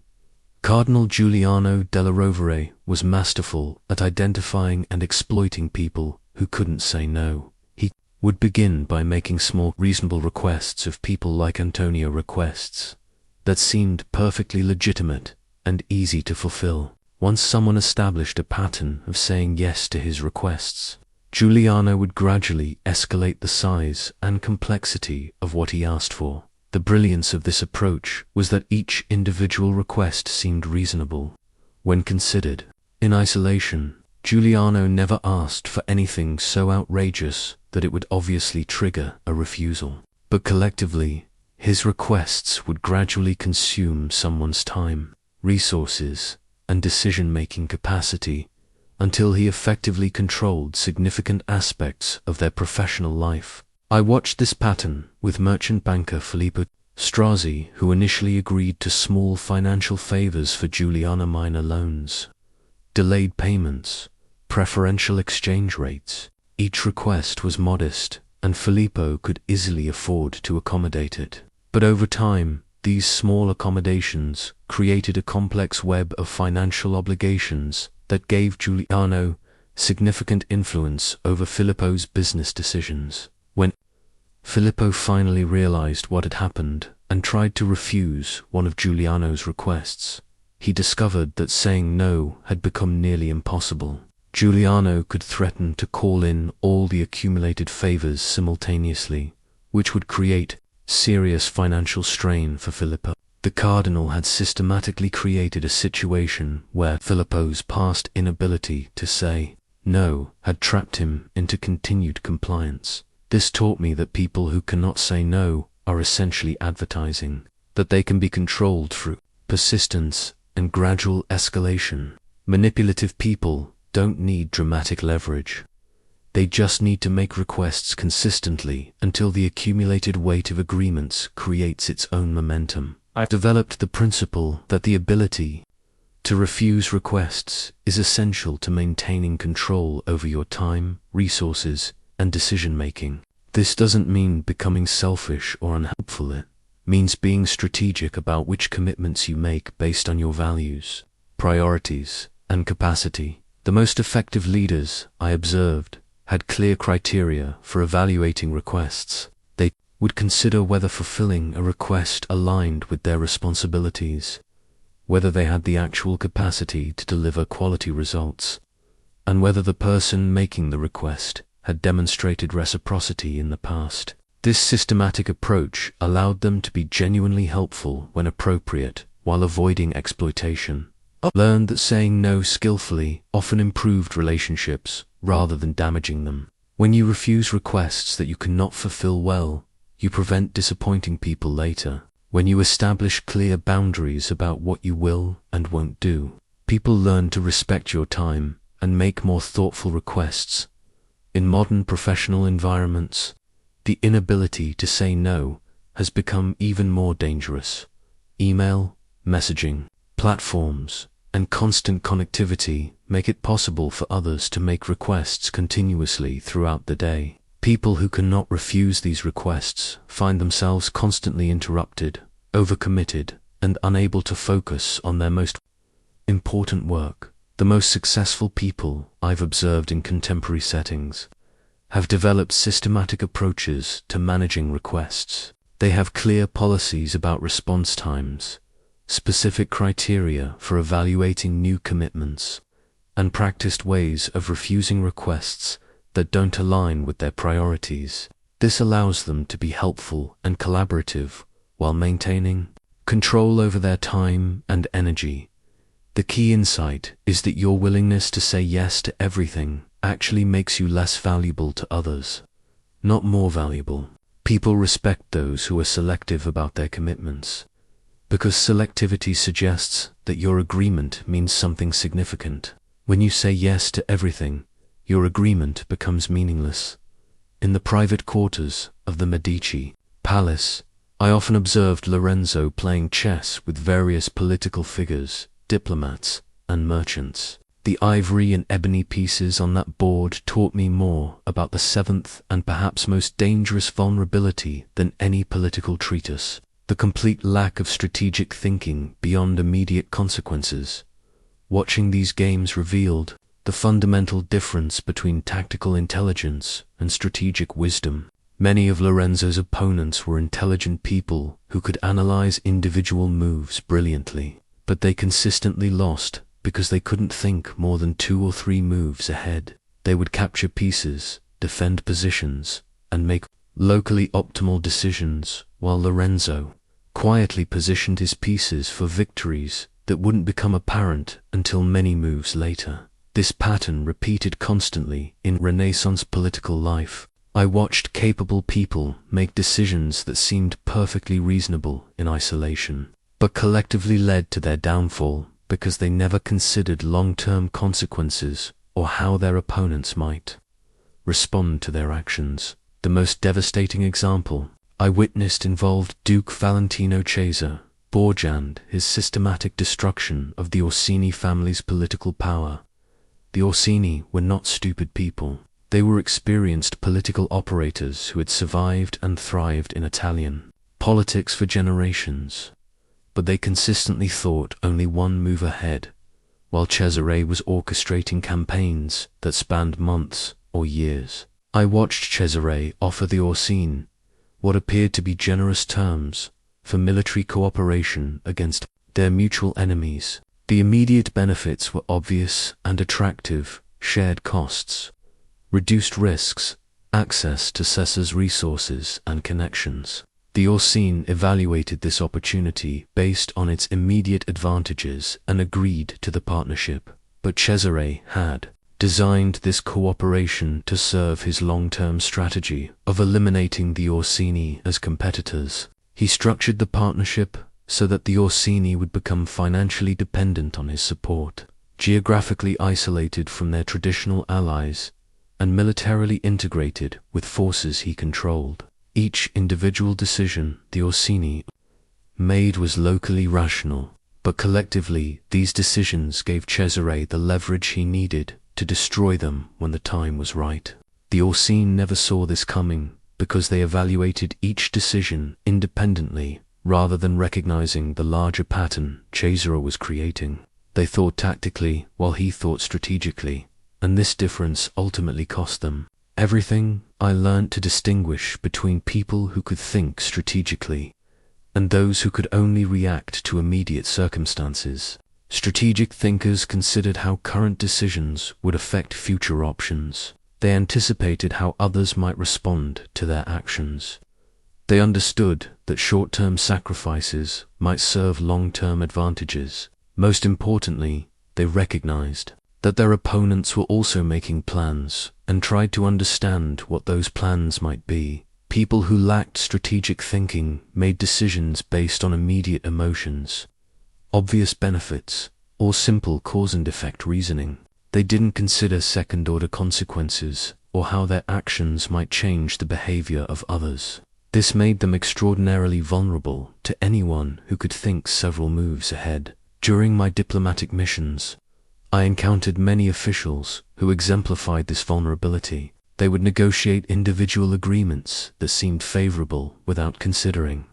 Cardinal Giuliano della Rovere was masterful at identifying and exploiting people who couldn't say no. He would begin by making small, reasonable requests of people like Antonio, requests that seemed perfectly legitimate and easy to fulfill. Once someone established a pattern of saying yes to his requests, Giuliano would gradually escalate the size and complexity of what he asked for. The brilliance of this approach was that each individual request seemed reasonable when considered. In isolation, Giuliano never asked for anything so outrageous that it would obviously trigger a refusal. But collectively, his requests would gradually consume someone's time, resources, and decision-making capacity until he effectively controlled significant aspects of their professional life. I watched this pattern with merchant banker Filippo Strozzi, who initially agreed to small financial favors for Giuliano: minor loans, delayed payments, preferential exchange rates. Each request was modest, and Filippo could easily afford to accommodate it. But over time, these small accommodations created a complex web of financial obligations that gave Giuliano significant influence over Filippo's business decisions. When Filippo finally realized what had happened and tried to refuse one of Giuliano's requests, he discovered that saying no had become nearly impossible. Giuliano could threaten to call in all the accumulated favors simultaneously, which would create serious financial strain for Filippo. The cardinal had systematically created a situation where Filippo's past inability to say no had trapped him into continued compliance. This taught me that people who cannot say no are essentially advertising that they can be controlled through persistence and gradual escalation. Manipulative people don't need dramatic leverage. They just need to make requests consistently until the accumulated weight of agreements creates its own momentum. I've developed the principle that the ability to refuse requests is essential to maintaining control over your time, resources, and decision-making. This doesn't mean becoming selfish or unhelpful. It means being strategic about which commitments you make based on your values, priorities, and capacity. The most effective leaders, I observed, had clear criteria for evaluating requests. They would consider whether fulfilling a request aligned with their responsibilities, whether they had the actual capacity to deliver quality results, and whether the person making the request had demonstrated reciprocity in the past. This systematic approach allowed them to be genuinely helpful when appropriate, while avoiding exploitation. I learned that saying no skillfully often improved relationships rather than damaging them. When you refuse requests that you cannot fulfill well, you prevent disappointing people later. When you establish clear boundaries about what you will and won't do, people learn to respect your time and make more thoughtful requests. In modern professional environments, the inability to say no has become even more dangerous. Email, messaging, platforms, and constant connectivity make it possible for others to make requests continuously throughout the day. People who cannot refuse these requests find themselves constantly interrupted, overcommitted, and unable to focus on their most important work. The most successful people I've observed in contemporary settings have developed systematic approaches to managing requests. They have clear policies about response times, specific criteria for evaluating new commitments, and practiced ways of refusing requests that don't align with their priorities. This allows them to be helpful and collaborative while maintaining control over their time and energy. The key insight is that your willingness to say yes to everything actually makes you less valuable to others, not more valuable. People respect those who are selective about their commitments, because selectivity suggests that your agreement means something significant. When you say yes to everything, your agreement becomes meaningless. In the private quarters of the Medici palace, I often observed Lorenzo playing chess with various political figures, diplomats, and merchants. The ivory and ebony pieces on that board taught me more about the seventh and perhaps most dangerous vulnerability than any political treatise: the complete lack of strategic thinking beyond immediate consequences. Watching these games revealed the fundamental difference between tactical intelligence and strategic wisdom. Many of Lorenzo's opponents were intelligent people who could analyze individual moves brilliantly, but they consistently lost because they couldn't think more than 2 or 3 moves ahead. They would capture pieces, defend positions, and make locally optimal decisions, while Lorenzo quietly positioned his pieces for victories that wouldn't become apparent until many moves later. This pattern repeated constantly in Renaissance political life. I watched capable people make decisions that seemed perfectly reasonable in isolation, but collectively led to their downfall because they never considered long-term consequences or how their opponents might respond to their actions. The most devastating example I witnessed involved Duke Valentino Cesare Borgia and his systematic destruction of the Orsini family's political power. The Orsini were not stupid people. They were experienced political operators who had survived and thrived in Italian politics for generations. But they consistently thought only one move ahead, while Cesare was orchestrating campaigns that spanned months or years. I watched Cesare offer the Orsini what appeared to be generous terms for military cooperation against their mutual enemies. The immediate benefits were obvious and attractive: shared costs, reduced risks, access to Caesar's resources and connections. The Orsini evaluated this opportunity based on its immediate advantages and agreed to the partnership. But Cesare had designed this cooperation to serve his long-term strategy of eliminating the Orsini as competitors. He structured the partnership so that the Orsini would become financially dependent on his support, geographically isolated from their traditional allies, and militarily integrated with forces he controlled. Each individual decision the Orsini made was locally rational, but collectively these decisions gave Cesare the leverage he needed to destroy them when the time was right. The Orsini never saw this coming because they evaluated each decision independently rather than recognizing the larger pattern Cesare was creating. They thought tactically while he thought strategically, and this difference ultimately cost them everything. I learned to distinguish between people who could think strategically and those who could only react to immediate circumstances. Strategic thinkers considered how current decisions would affect future options. They anticipated how others might respond to their actions. They understood that short-term sacrifices might serve long-term advantages. Most importantly, they recognized that their opponents were also making plans and tried to understand what those plans might be. People who lacked strategic thinking made decisions based on immediate emotions, obvious benefits, or simple cause and effect reasoning. They didn't consider second-order consequences or how their actions might change the behavior of others. This made them extraordinarily vulnerable to anyone who could think several moves ahead. During my diplomatic missions, I encountered many officials who exemplified this vulnerability. They would negotiate individual agreements that seemed favorable without considering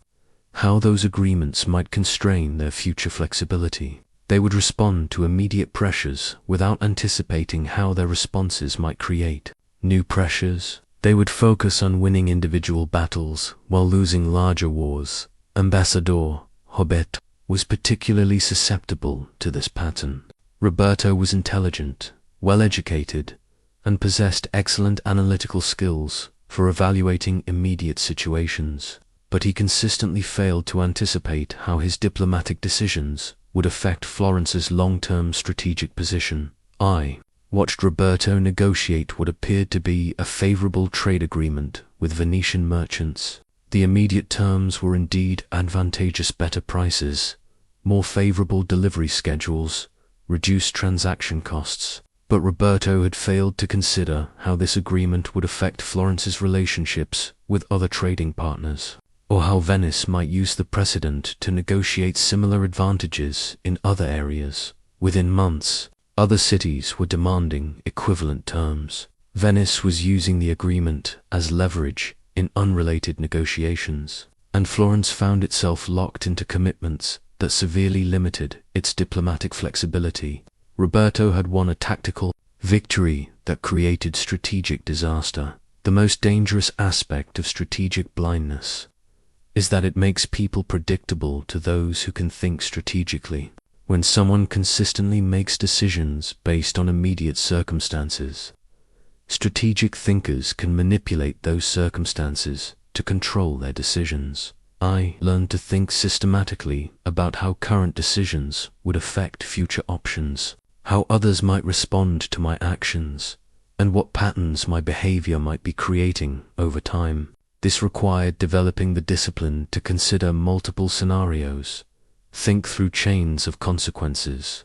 how those agreements might constrain their future flexibility. They would respond to immediate pressures without anticipating how their responses might create new pressures. They would focus on winning individual battles while losing larger wars. Ambassador Hobet was particularly susceptible to this pattern. Roberto was intelligent, well-educated, and possessed excellent analytical skills for evaluating immediate situations, but he consistently failed to anticipate how his diplomatic decisions would affect Florence's long-term strategic position. I watched Roberto negotiate what appeared to be a favorable trade agreement with Venetian merchants. The immediate terms were indeed advantageous: better prices, more favorable delivery schedules, reduced transaction costs. But Roberto had failed to consider how this agreement would affect Florence's relationships with other trading partners, or how Venice might use the precedent to negotiate similar advantages in other areas. Within months, other cities were demanding equivalent terms. Venice was using the agreement as leverage in unrelated negotiations, and Florence found itself locked into commitments that severely limited its diplomatic flexibility. Roberto had won a tactical victory that created strategic disaster. The most dangerous aspect of strategic blindness is that it makes people predictable to those who can think strategically. When someone consistently makes decisions based on immediate circumstances, strategic thinkers can manipulate those circumstances to control their decisions. I learned to think systematically about how current decisions would affect future options, how others might respond to my actions, and what patterns my behavior might be creating over time. This required developing the discipline to consider multiple scenarios, think through chains of consequences,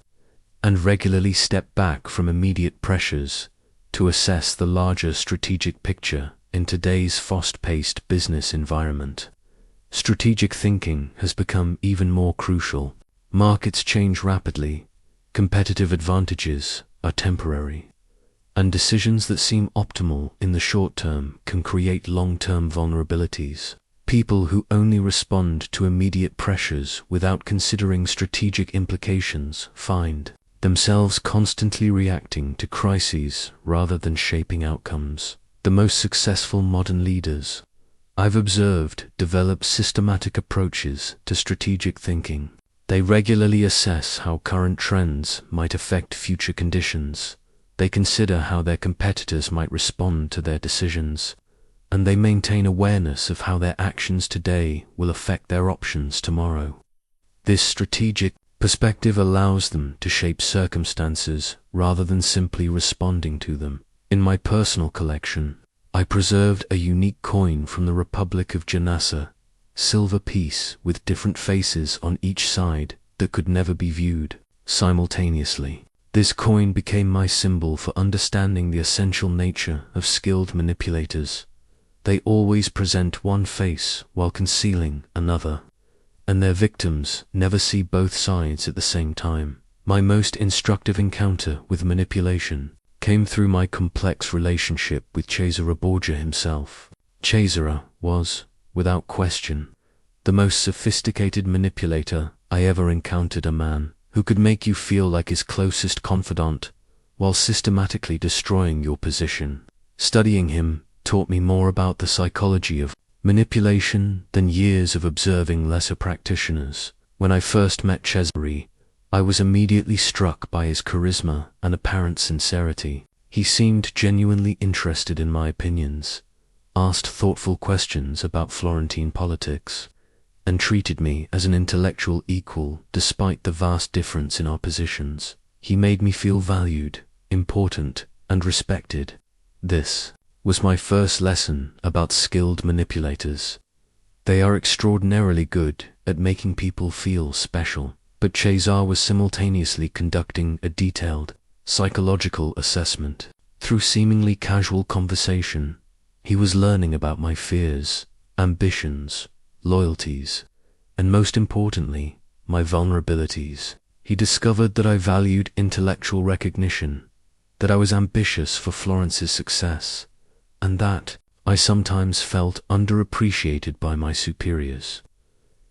and regularly step back from immediate pressures to assess the larger strategic picture in today's fast-paced business environment. Strategic thinking has become even more crucial. Markets change rapidly, competitive advantages are temporary, and decisions that seem optimal in the short term can create long-term vulnerabilities. People who only respond to immediate pressures without considering strategic implications find themselves constantly reacting to crises rather than shaping outcomes. The most successful modern leaders I've observed develop systematic approaches to strategic thinking. They regularly assess how current trends might affect future conditions. They consider how their competitors might respond to their decisions, and they maintain awareness of how their actions today will affect their options tomorrow. This strategic perspective allows them to shape circumstances rather than simply responding to them. In my personal collection, I preserved a unique coin from the Republic of Janassa, silver piece with different faces on each side that could never be viewed simultaneously. This coin became my symbol for understanding the essential nature of skilled manipulators. They always present one face while concealing another, and their victims never see both sides at the same time. My most instructive encounter with manipulation came through my complex relationship with Cesare Borgia himself. Cesare was, without question, the most sophisticated manipulator I ever encountered, a man who could make you feel like his closest confidant while systematically destroying your position. Studying him taught me more about the psychology of manipulation than years of observing lesser practitioners. When I first met Cesare, I was immediately struck by his charisma and apparent sincerity. He seemed genuinely interested in my opinions, asked thoughtful questions about Florentine politics, and treated me as an intellectual equal despite the vast difference in our positions. He made me feel valued, important, and respected. This was my first lesson about skilled manipulators. They are extraordinarily good at making people feel special. But Cesare was simultaneously conducting a detailed psychological assessment. Through seemingly casual conversation, he was learning about my fears, ambitions, loyalties, and most importantly, my vulnerabilities. He discovered that I valued intellectual recognition, that I was ambitious for Florence's success, and that I sometimes felt underappreciated by my superiors.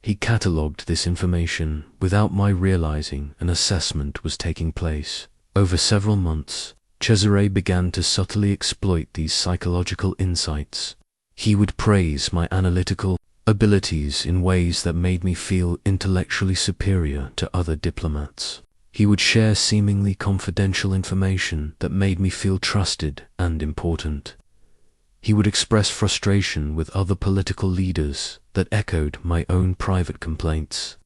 He catalogued this information without my realizing an assessment was taking place. Over several months, Cesare began to subtly exploit these psychological insights. He would praise my analytical abilities in ways that made me feel intellectually superior to other diplomats. He would share seemingly confidential information that made me feel trusted and important. He would express frustration with other political leaders that echoed my own private complaints,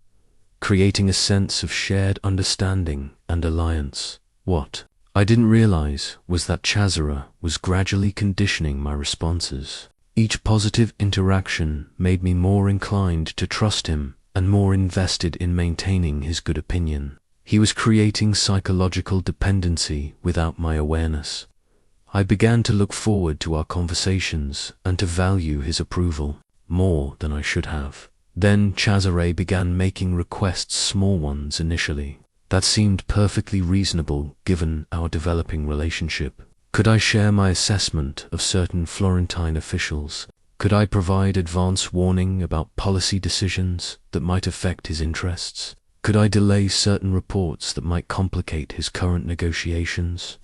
creating a sense of shared understanding and alliance. What I didn't realize was that Cesare was gradually conditioning my responses. Each positive interaction made me more inclined to trust him and more invested in maintaining his good opinion. He was creating psychological dependency without my awareness. I began to look forward to our conversations and to value his approval more than I should have. Then Cesare began making requests, small ones initially, that seemed perfectly reasonable given our developing relationship. Could I share my assessment of certain Florentine officials? Could I provide advance warning about policy decisions that might affect his interests? Could I delay certain reports that might complicate his current negotiations?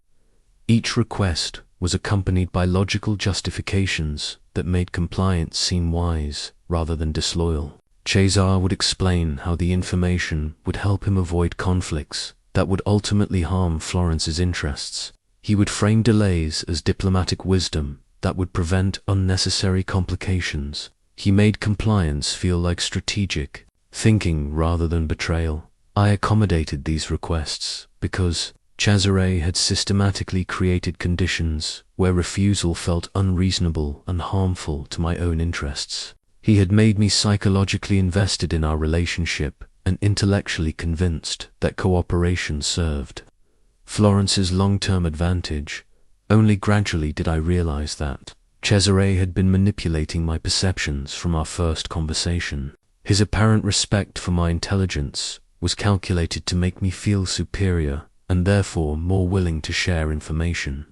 Each request was accompanied by logical justifications that made compliance seem wise rather than disloyal. Cesare would explain how the information would help him avoid conflicts that would ultimately harm Florence's interests. He would frame delays as diplomatic wisdom that would prevent unnecessary complications. He made compliance feel like strategic thinking rather than betrayal. I accommodated these requests because Cesare had systematically created conditions where refusal felt unreasonable and harmful to my own interests. He had made me psychologically invested in our relationship and intellectually convinced that cooperation served Florence's long-term advantage. Only gradually did I realize that Cesare had been manipulating my perceptions from our first conversation. His apparent respect for my intelligence was calculated to make me feel superior and therefore more willing to share information.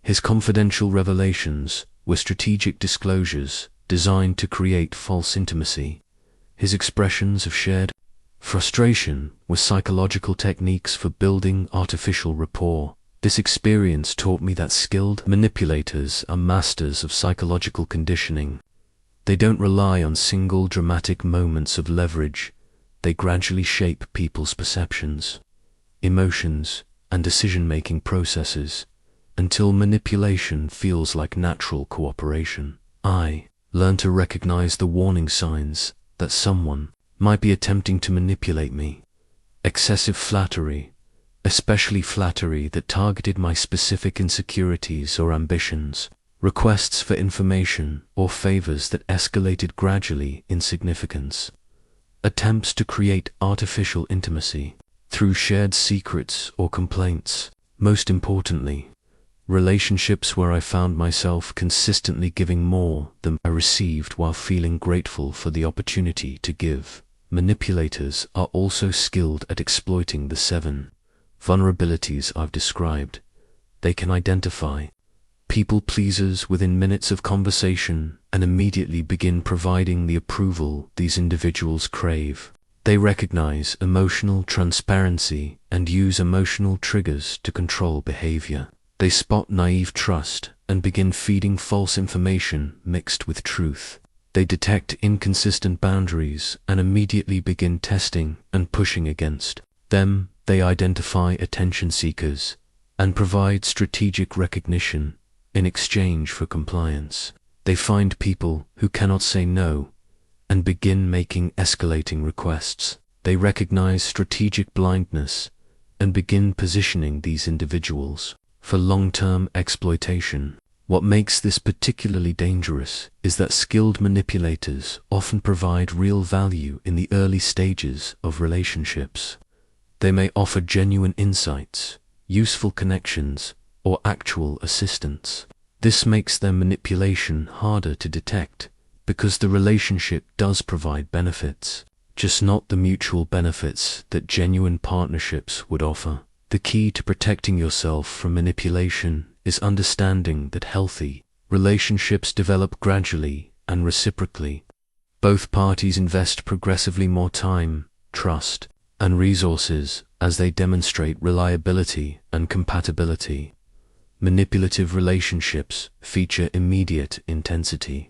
His confidential revelations were strategic disclosures designed to create false intimacy. His expressions of shared frustration were psychological techniques for building artificial rapport. This experience taught me that skilled manipulators are masters of psychological conditioning. They don't rely on single dramatic moments of leverage. They gradually shape people's perceptions, emotions, and decision-making processes until manipulation feels like natural cooperation. I learned to recognize the warning signs that someone might be attempting to manipulate me. Excessive flattery, especially flattery that targeted my specific insecurities or ambitions, requests for information or favors that escalated gradually in significance, attempts to create artificial intimacy through shared secrets or complaints. Most importantly, relationships where I found myself consistently giving more than I received while feeling grateful for the opportunity to give. Manipulators are also skilled at exploiting the 7 vulnerabilities I've described. They can identify people pleasers within minutes of conversation and immediately begin providing the approval these individuals crave. They recognize emotional transparency and use emotional triggers to control behavior. They spot naive trust and begin feeding false information mixed with truth. They detect inconsistent boundaries and immediately begin testing and pushing against them. They identify attention seekers and provide strategic recognition in exchange for compliance. They find people who cannot say no and begin making escalating requests. They recognize strategic blindness and begin positioning these individuals for long-term exploitation. What makes this particularly dangerous is that skilled manipulators often provide real value in the early stages of relationships. They may offer genuine insights, useful connections, or actual assistance. This makes their manipulation harder to detect because the relationship does provide benefits, just not the mutual benefits that genuine partnerships would offer. The key to protecting yourself from manipulation is understanding that healthy relationships develop gradually and reciprocally. Both parties invest progressively more time, trust, and resources as they demonstrate reliability and compatibility. Manipulative relationships feature immediate intensity,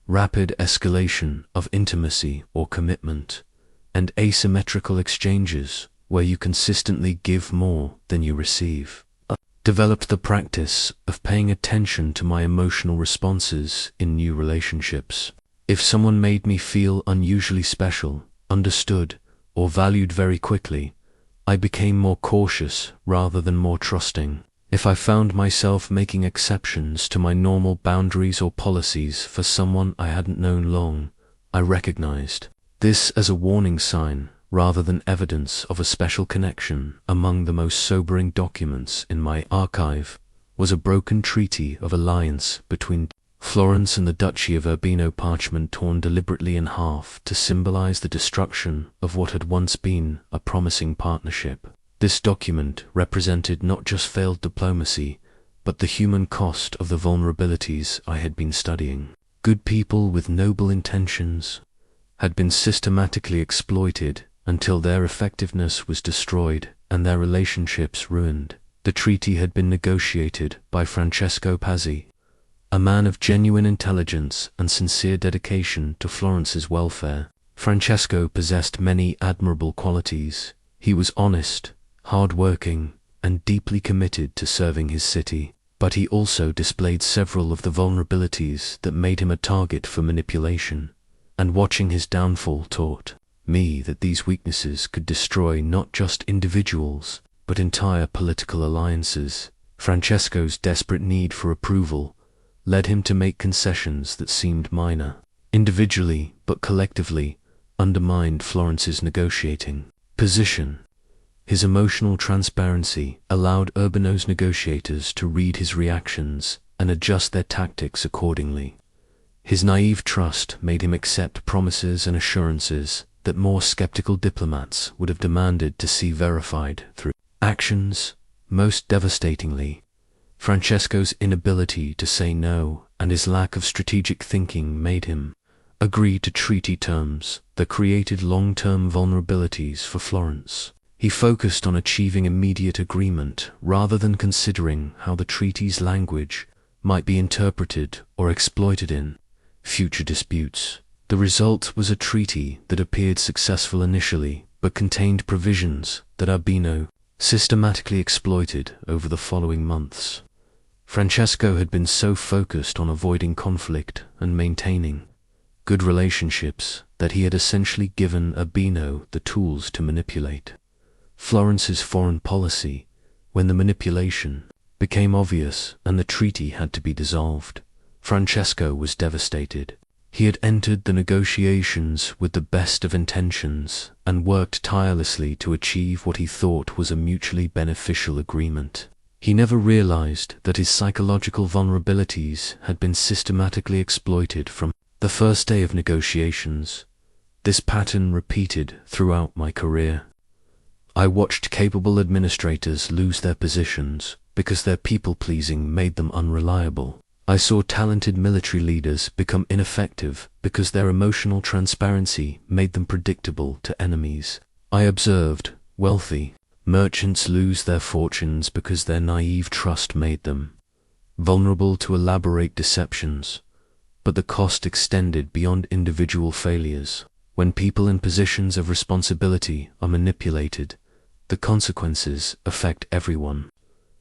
rapid escalation of intimacy or commitment, and asymmetrical exchanges where you consistently give more than you receive. Developed the practice of paying attention to my emotional responses in new relationships. If someone made me feel unusually special, understood, or valued very quickly, I became more cautious rather than more trusting. If I found myself making exceptions to my normal boundaries or policies for someone I hadn't known long, I recognized this as a warning sign rather than evidence of a special connection. Among the most sobering documents in my archive was a broken treaty of alliance between Florence and the Duchy of Urbino, parchment torn deliberately in half to symbolize the destruction of what had once been a promising partnership. This document represented not just failed diplomacy, but the human cost of the vulnerabilities I had been studying. Good people with noble intentions had been systematically exploited until their effectiveness was destroyed and their relationships ruined. The treaty had been negotiated by Francesco Pazzi, a man of genuine intelligence and sincere dedication to Florence's welfare. Francesco possessed many admirable qualities. He was honest, hard-working, and deeply committed to serving his city, but he also displayed several of the vulnerabilities that made him a target for manipulation, and watching his downfall taught me that these weaknesses could destroy not just individuals, but entire political alliances. Francesco's desperate need for approval led him to make concessions that seemed minor, individually but collectively undermined Florence's negotiating position. His emotional transparency allowed Urbino's negotiators to read his reactions and adjust their tactics accordingly. His naive trust made him accept promises and assurances that more skeptical diplomats would have demanded to see verified through actions. Most devastatingly, Francesco's inability to say no and his lack of strategic thinking made him agree to treaty terms that created long-term vulnerabilities for Florence. He focused on achieving immediate agreement rather than considering how the treaty's language might be interpreted or exploited in future disputes. The result was a treaty that appeared successful initially, but contained provisions that Urbino systematically exploited over the following months. Francesco had been so focused on avoiding conflict and maintaining good relationships that he had essentially given Urbino the tools to manipulate Florence's foreign policy. When the manipulation became obvious and the treaty had to be dissolved, Francesco was devastated. He had entered the negotiations with the best of intentions and worked tirelessly to achieve what he thought was a mutually beneficial agreement. He never realized that his psychological vulnerabilities had been systematically exploited from the first day of negotiations. This pattern repeated throughout my career. I watched capable administrators lose their positions because their people-pleasing made them unreliable. I saw talented military leaders become ineffective because their emotional transparency made them predictable to enemies. I observed wealthy merchants lose their fortunes because their naive trust made them vulnerable to elaborate deceptions, but the cost extended beyond individual failures. When people in positions of responsibility are manipulated, the consequences affect everyone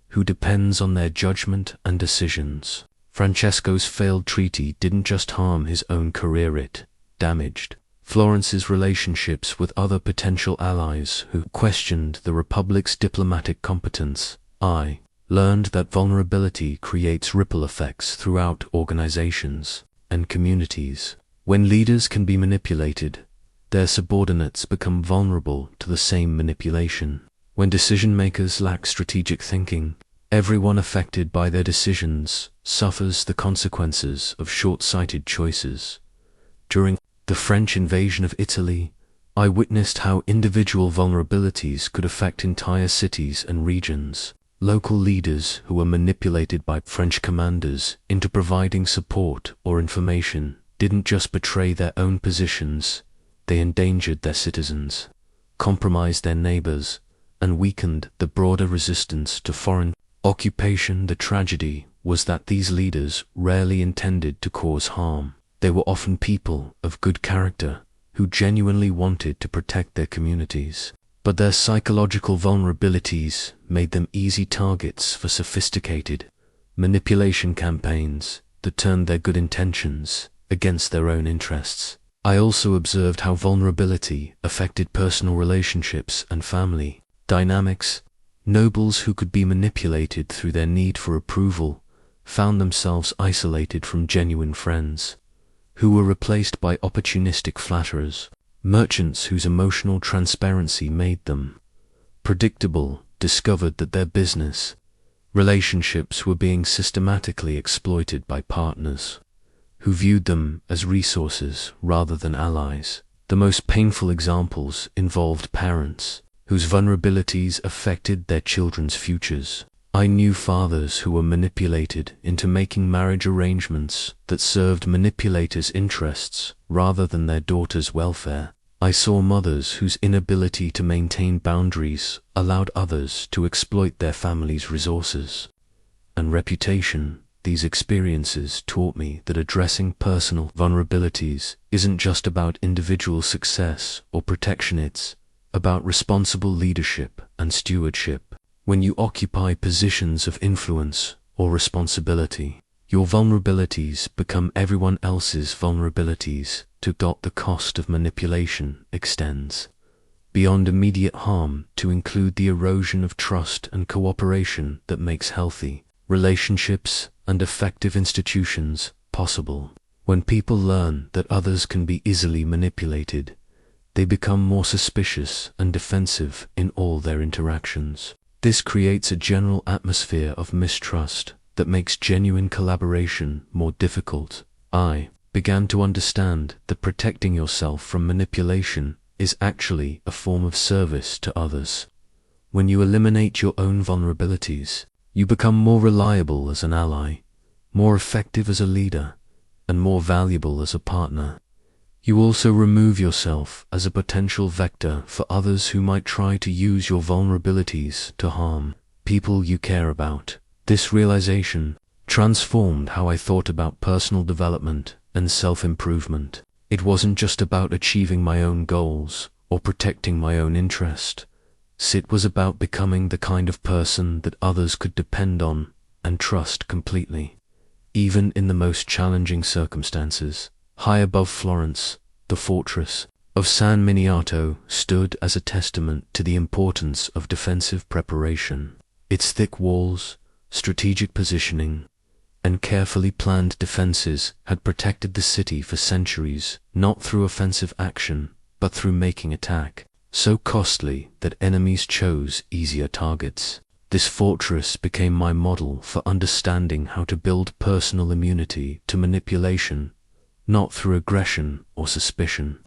who depends on their judgment and decisions. Francesco's failed treaty didn't just harm his own career, it damaged Florence's relationships with other potential allies who questioned the Republic's diplomatic competence. I learned that vulnerability creates ripple effects throughout organizations and communities. When leaders can be manipulated, their subordinates become vulnerable to the same manipulation. When decision-makers lack strategic thinking, everyone affected by their decisions suffers the consequences of short-sighted choices. During the French invasion of Italy, I witnessed how individual vulnerabilities could affect entire cities and regions. Local leaders who were manipulated by French commanders into providing support or information didn't just betray their own positions, they endangered their citizens, compromised their neighbors, and weakened the broader resistance to foreign occupation. The tragedy was that these leaders rarely intended to cause harm. They were often people of good character who genuinely wanted to protect their communities. But their psychological vulnerabilities made them easy targets for sophisticated manipulation campaigns that turned their good intentions against their own interests. I also observed how vulnerability affected personal relationships and family dynamics. Nobles who could be manipulated through their need for approval found themselves isolated from genuine friends, who were replaced by opportunistic flatterers. Merchants whose emotional transparency made them predictable discovered that their business relationships were being systematically exploited by partners who viewed them as resources rather than allies. The most painful examples involved parents whose vulnerabilities affected their children's futures. I knew fathers who were manipulated into making marriage arrangements that served manipulators' interests rather than their daughters' welfare. I saw mothers whose inability to maintain boundaries allowed others to exploit their family's resources and reputation. These experiences taught me that addressing personal vulnerabilities isn't just about individual success or protection, it's about responsible leadership and stewardship. When you occupy positions of influence or responsibility, your vulnerabilities become everyone else's vulnerabilities. The cost of manipulation extends beyond immediate harm to include the erosion of trust and cooperation that makes healthy relationships and effective institutions possible. When people learn that others can be easily manipulated, they become more suspicious and defensive in all their interactions. This creates a general atmosphere of mistrust that makes genuine collaboration more difficult. I began to understand that protecting yourself from manipulation is actually a form of service to others. When you eliminate your own vulnerabilities, you become more reliable as an ally, more effective as a leader, and more valuable as a partner. You also remove yourself as a potential vector for others who might try to use your vulnerabilities to harm people you care about. This realization transformed how I thought about personal development and self-improvement. It wasn't just about achieving my own goals or protecting my own interest. It was about becoming the kind of person that others could depend on and trust completely, even in the most challenging circumstances. High above Florence, the fortress of San Miniato stood as a testament to the importance of defensive preparation. Its thick walls, strategic positioning, and carefully planned defenses had protected the city for centuries, not through offensive action, but through making attack so costly that enemies chose easier targets. This fortress became my model for understanding how to build personal immunity to manipulation, not through aggression or suspicion,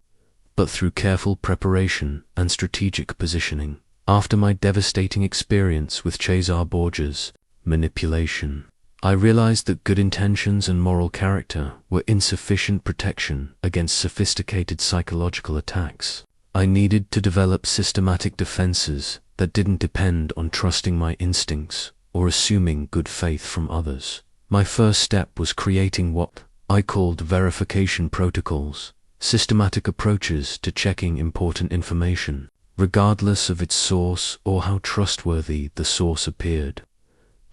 but through careful preparation and strategic positioning. After my devastating experience with Cesare Borgia's manipulation, I realized that good intentions and moral character were insufficient protection against sophisticated psychological attacks. I needed to develop systematic defenses that didn't depend on trusting my instincts or assuming good faith from others. My first step was creating what I called verification protocols, systematic approaches to checking important information, regardless of its source or how trustworthy the source appeared.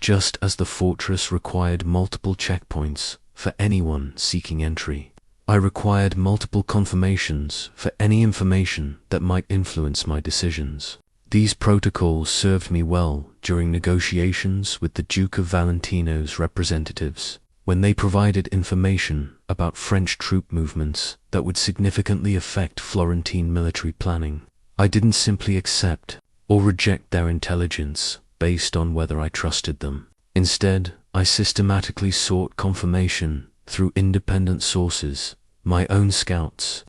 Just as the fortress required multiple checkpoints for anyone seeking entry, I required multiple confirmations for any information that might influence my decisions. These protocols served me well during negotiations with the Duke of Valentino's representatives, when they provided information about French troop movements that would significantly affect Florentine military planning. I didn't simply accept or reject their intelligence based on whether I trusted them. Instead, I systematically sought confirmation through independent sources, my own scouts,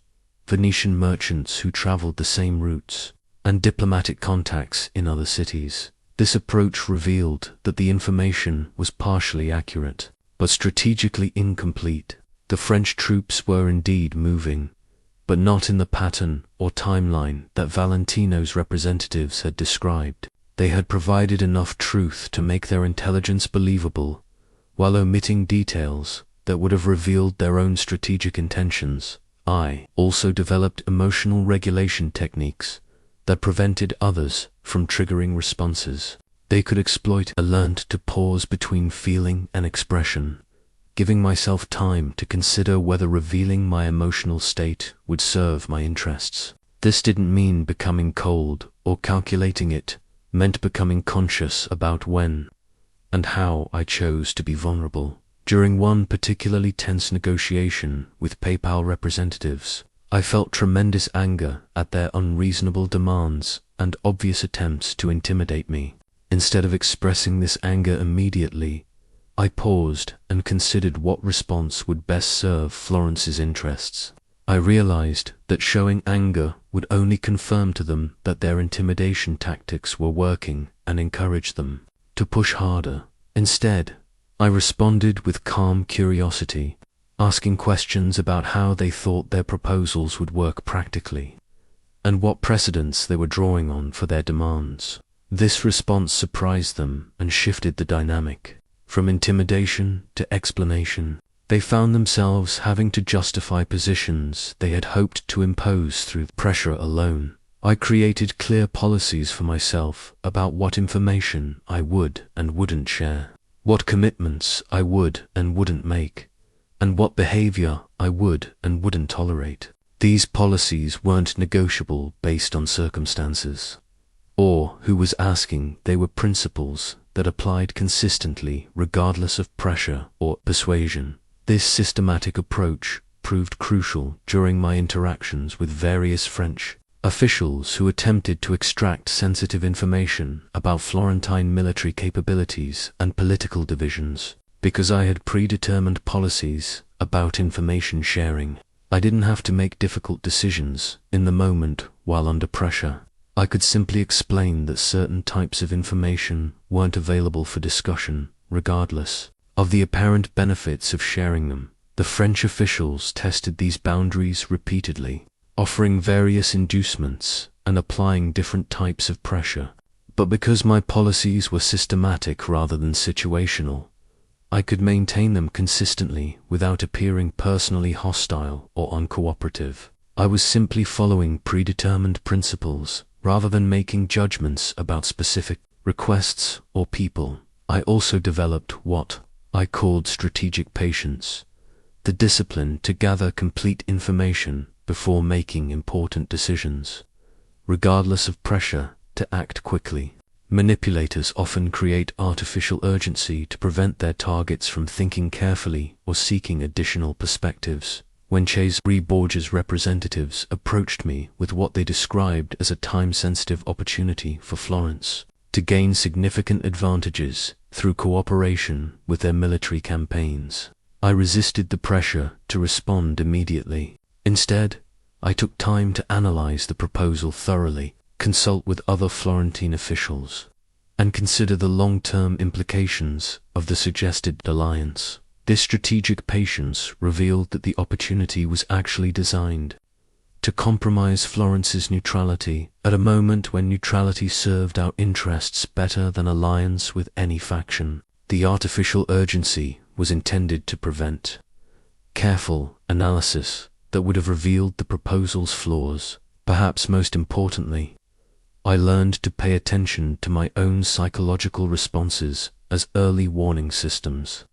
Venetian merchants who traveled the same routes, and diplomatic contacts in other cities. This approach revealed that the information was partially accurate, but strategically incomplete. The French troops were indeed moving, but not in the pattern or timeline that Valentino's representatives had described. They had provided enough truth to make their intelligence believable, while omitting details that would have revealed their own strategic intentions. I also developed emotional regulation techniques that prevented others from triggering responses. They could exploit. I learned to pause between feeling and expression, giving myself time to consider whether revealing my emotional state would serve my interests. This didn't mean becoming cold or calculating, it meant becoming conscious about when and how I chose to be vulnerable. During one particularly tense negotiation with PayPal representatives, I felt tremendous anger at their unreasonable demands and obvious attempts to intimidate me. Instead of expressing this anger immediately, I paused and considered what response would best serve Florence's interests. I realized that showing anger would only confirm to them that their intimidation tactics were working and encourage them to push harder. Instead, I responded with calm curiosity, asking questions about how they thought their proposals would work practically, and what precedents they were drawing on for their demands. This response surprised them and shifted the dynamic. From intimidation to explanation, they found themselves having to justify positions they had hoped to impose through pressure alone. I created clear policies for myself about what information I would and wouldn't share, what commitments I would and wouldn't make, and what behavior I would and wouldn't tolerate. These policies weren't negotiable based on circumstances or who was asking. They were principles that applied consistently regardless of pressure or persuasion. This systematic approach proved crucial during my interactions with various French officials who attempted to extract sensitive information about Florentine military capabilities and political divisions. Because I had predetermined policies about information sharing, I didn't have to make difficult decisions in the moment while under pressure. I could simply explain that certain types of information weren't available for discussion, regardless of the apparent benefits of sharing them. The French officials tested these boundaries repeatedly, offering various inducements and applying different types of pressure. But because my policies were systematic rather than situational, I could maintain them consistently without appearing personally hostile or uncooperative. I was simply following predetermined principles rather than making judgments about specific requests or people. I also developed what I called strategic patience, the discipline to gather complete information before making important decisions, regardless of pressure to act quickly. Manipulators often create artificial urgency to prevent their targets from thinking carefully or seeking additional perspectives. When Cesare Borgia's representatives approached me with what they described as a time-sensitive opportunity for Florence to gain significant advantages through cooperation with their military campaigns, I resisted the pressure to respond immediately. Instead, I took time to analyze the proposal thoroughly, consult with other Florentine officials, and consider the long-term implications of the suggested alliance. This strategic patience revealed that the opportunity was actually designed to compromise Florence's neutrality at a moment when neutrality served our interests better than alliance with any faction. The artificial urgency was intended to prevent careful analysis that would have revealed the proposal's flaws. Perhaps most importantly, I learned to pay attention to my own psychological responses as early warning systems.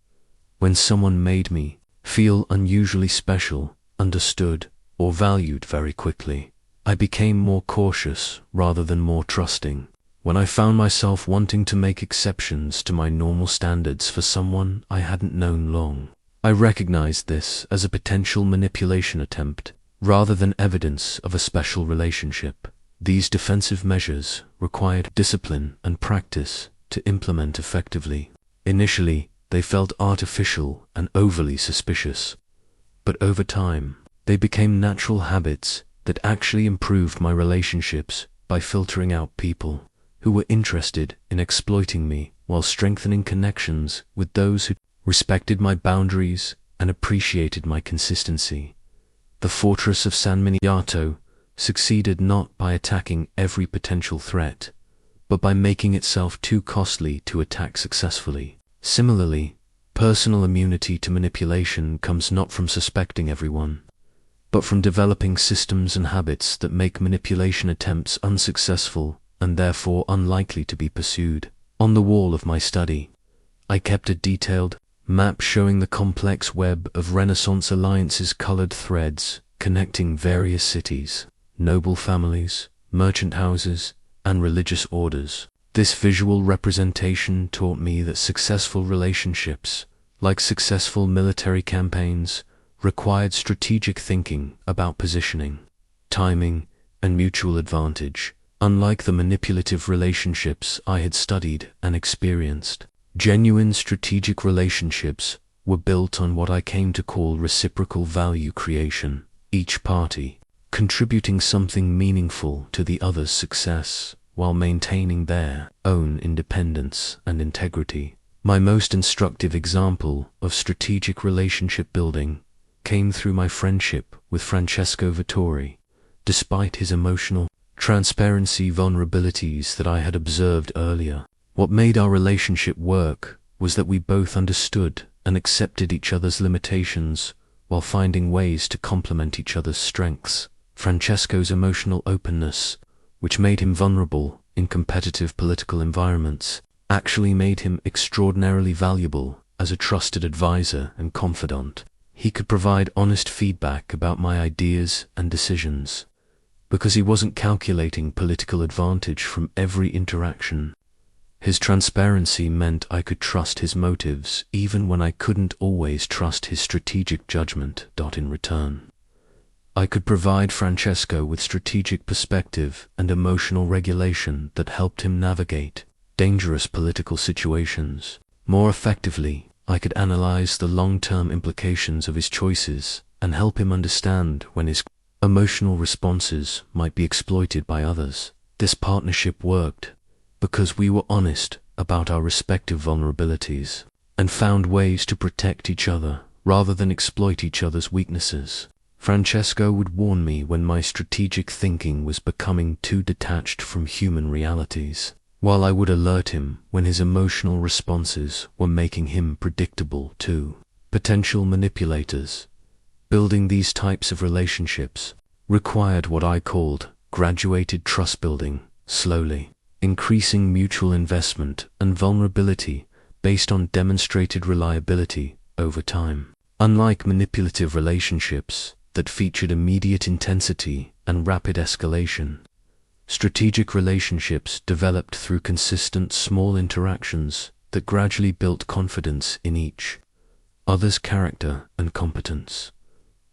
When someone made me feel unusually special, understood, or valued very quickly, I became more cautious rather than more trusting. When I found myself wanting to make exceptions to my normal standards for someone I hadn't known long, I recognized this as a potential manipulation attempt rather than evidence of a special relationship. These defensive measures required discipline and practice to implement effectively. Initially, they felt artificial and overly suspicious, but over time, They became natural habits that actually improved my relationships by filtering out people who were interested in exploiting me while strengthening connections with those who respected my boundaries and appreciated my consistency. The fortress of San Miniato succeeded not by attacking every potential threat, but by making itself too costly to attack successfully. Similarly, personal immunity to manipulation comes not from suspecting everyone, but from developing systems and habits that make manipulation attempts unsuccessful and therefore unlikely to be pursued. On the wall of my study, I kept a detailed map showing the complex web of Renaissance alliances, colored threads connecting various cities, noble families, merchant houses, and religious orders. This visual representation taught me that successful relationships, like successful military campaigns, required strategic thinking about positioning, timing, and mutual advantage. Unlike the manipulative relationships I had studied and experienced, genuine strategic relationships were built on what I came to call reciprocal value creation, each party contributing something meaningful to the other's success while maintaining their own independence and integrity. My most instructive example of strategic relationship building came through my friendship with Francesco Vittori. Despite his emotional transparency vulnerabilities that I had observed earlier, what made our relationship work was that we both understood and accepted each other's limitations while finding ways to complement each other's strengths. Francesco's emotional openness, which made him vulnerable in competitive political environments, actually made him extraordinarily valuable as a trusted advisor and confidant. He could provide honest feedback about my ideas and decisions, because he wasn't calculating political advantage from every interaction. His transparency meant I could trust his motives even when I couldn't always trust his strategic judgment. In return, I could provide Francesco with strategic perspective and emotional regulation that helped him navigate dangerous political situations. More effectively, I could analyze the long-term implications of his choices and help him understand when his emotional responses might be exploited by others. This partnership worked because we were honest about our respective vulnerabilities and found ways to protect each other rather than exploit each other's weaknesses. Francesco would warn me when my strategic thinking was becoming too detached from human realities, while I would alert him when his emotional responses were making him predictable too. Potential manipulators. Building these types of relationships required what I called graduated trust building, slowly increasing mutual investment and vulnerability based on demonstrated reliability over time. Unlike manipulative relationships that featured immediate intensity and rapid escalation, strategic relationships developed through consistent small interactions that gradually built confidence in each other's character and competence.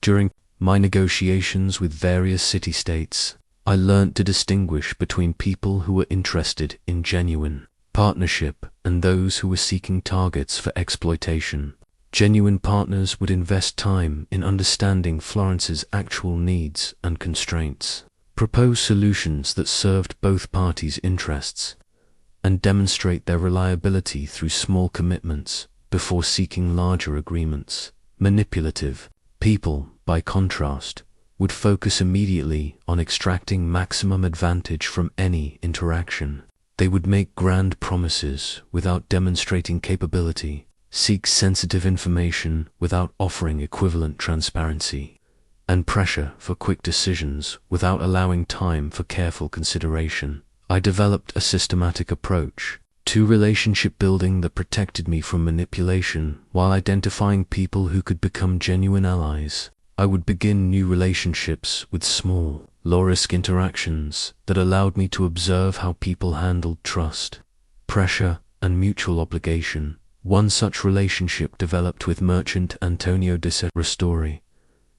During my negotiations with various city-states, I learned to distinguish between people who were interested in genuine partnership and those who were seeking targets for exploitation. Genuine partners would invest time in understanding Florence's actual needs and constraints, propose solutions that served both parties' interests, and demonstrate their reliability through small commitments before seeking larger agreements. Manipulative people, by contrast, would focus immediately on extracting maximum advantage from any interaction. They would make grand promises without demonstrating capability, seek sensitive information without offering equivalent transparency, and pressure for quick decisions without allowing time for careful consideration. I developed a systematic approach to relationship building that protected me from manipulation while identifying people who could become genuine allies. I would begin new relationships with small, low-risk interactions that allowed me to observe how people handled trust, pressure, and mutual obligation. One such relationship developed with merchant Antonio di Ristori,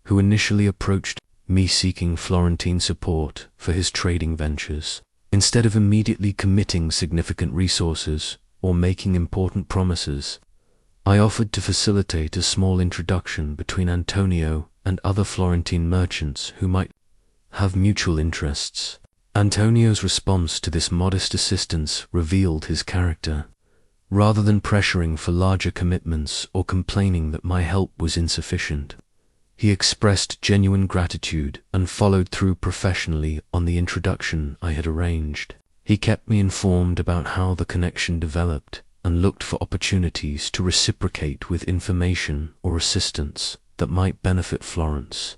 who initially approached me seeking Florentine support for his trading ventures. Instead of immediately committing significant resources or making important promises, I offered to facilitate a small introduction between Antonio and other Florentine merchants who might have mutual interests. Antonio's response to this modest assistance revealed his character. Rather than pressuring for larger commitments or complaining that my help was insufficient, he expressed genuine gratitude and followed through professionally on the introduction I had arranged. He kept me informed about how the connection developed and looked for opportunities to reciprocate with information or assistance that might benefit Florence.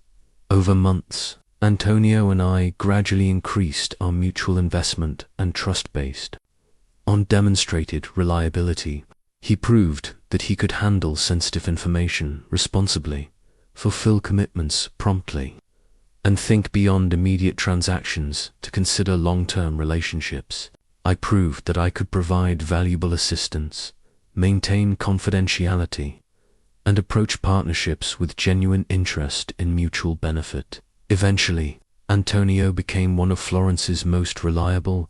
Over months, Antonio and I gradually increased our mutual investment and trust based on demonstrated reliability. He proved that he could handle sensitive information responsibly, fulfill commitments promptly, and think beyond immediate transactions to consider long-term relationships. I proved that I could provide valuable assistance, maintain confidentiality, and approach partnerships with genuine interest in mutual benefit. Eventually, Antonio became one of Florence's most reliable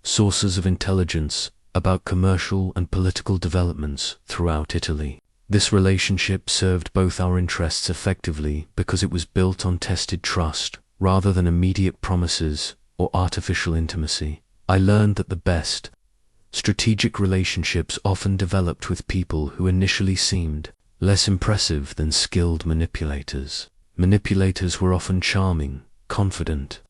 sources of intelligence about commercial and political developments throughout Italy. This relationship served both our interests effectively because it was built on tested trust rather than immediate promises or artificial intimacy. I learned that the best strategic relationships often developed with people who initially seemed less impressive than skilled manipulators. Manipulators were often charming, confident,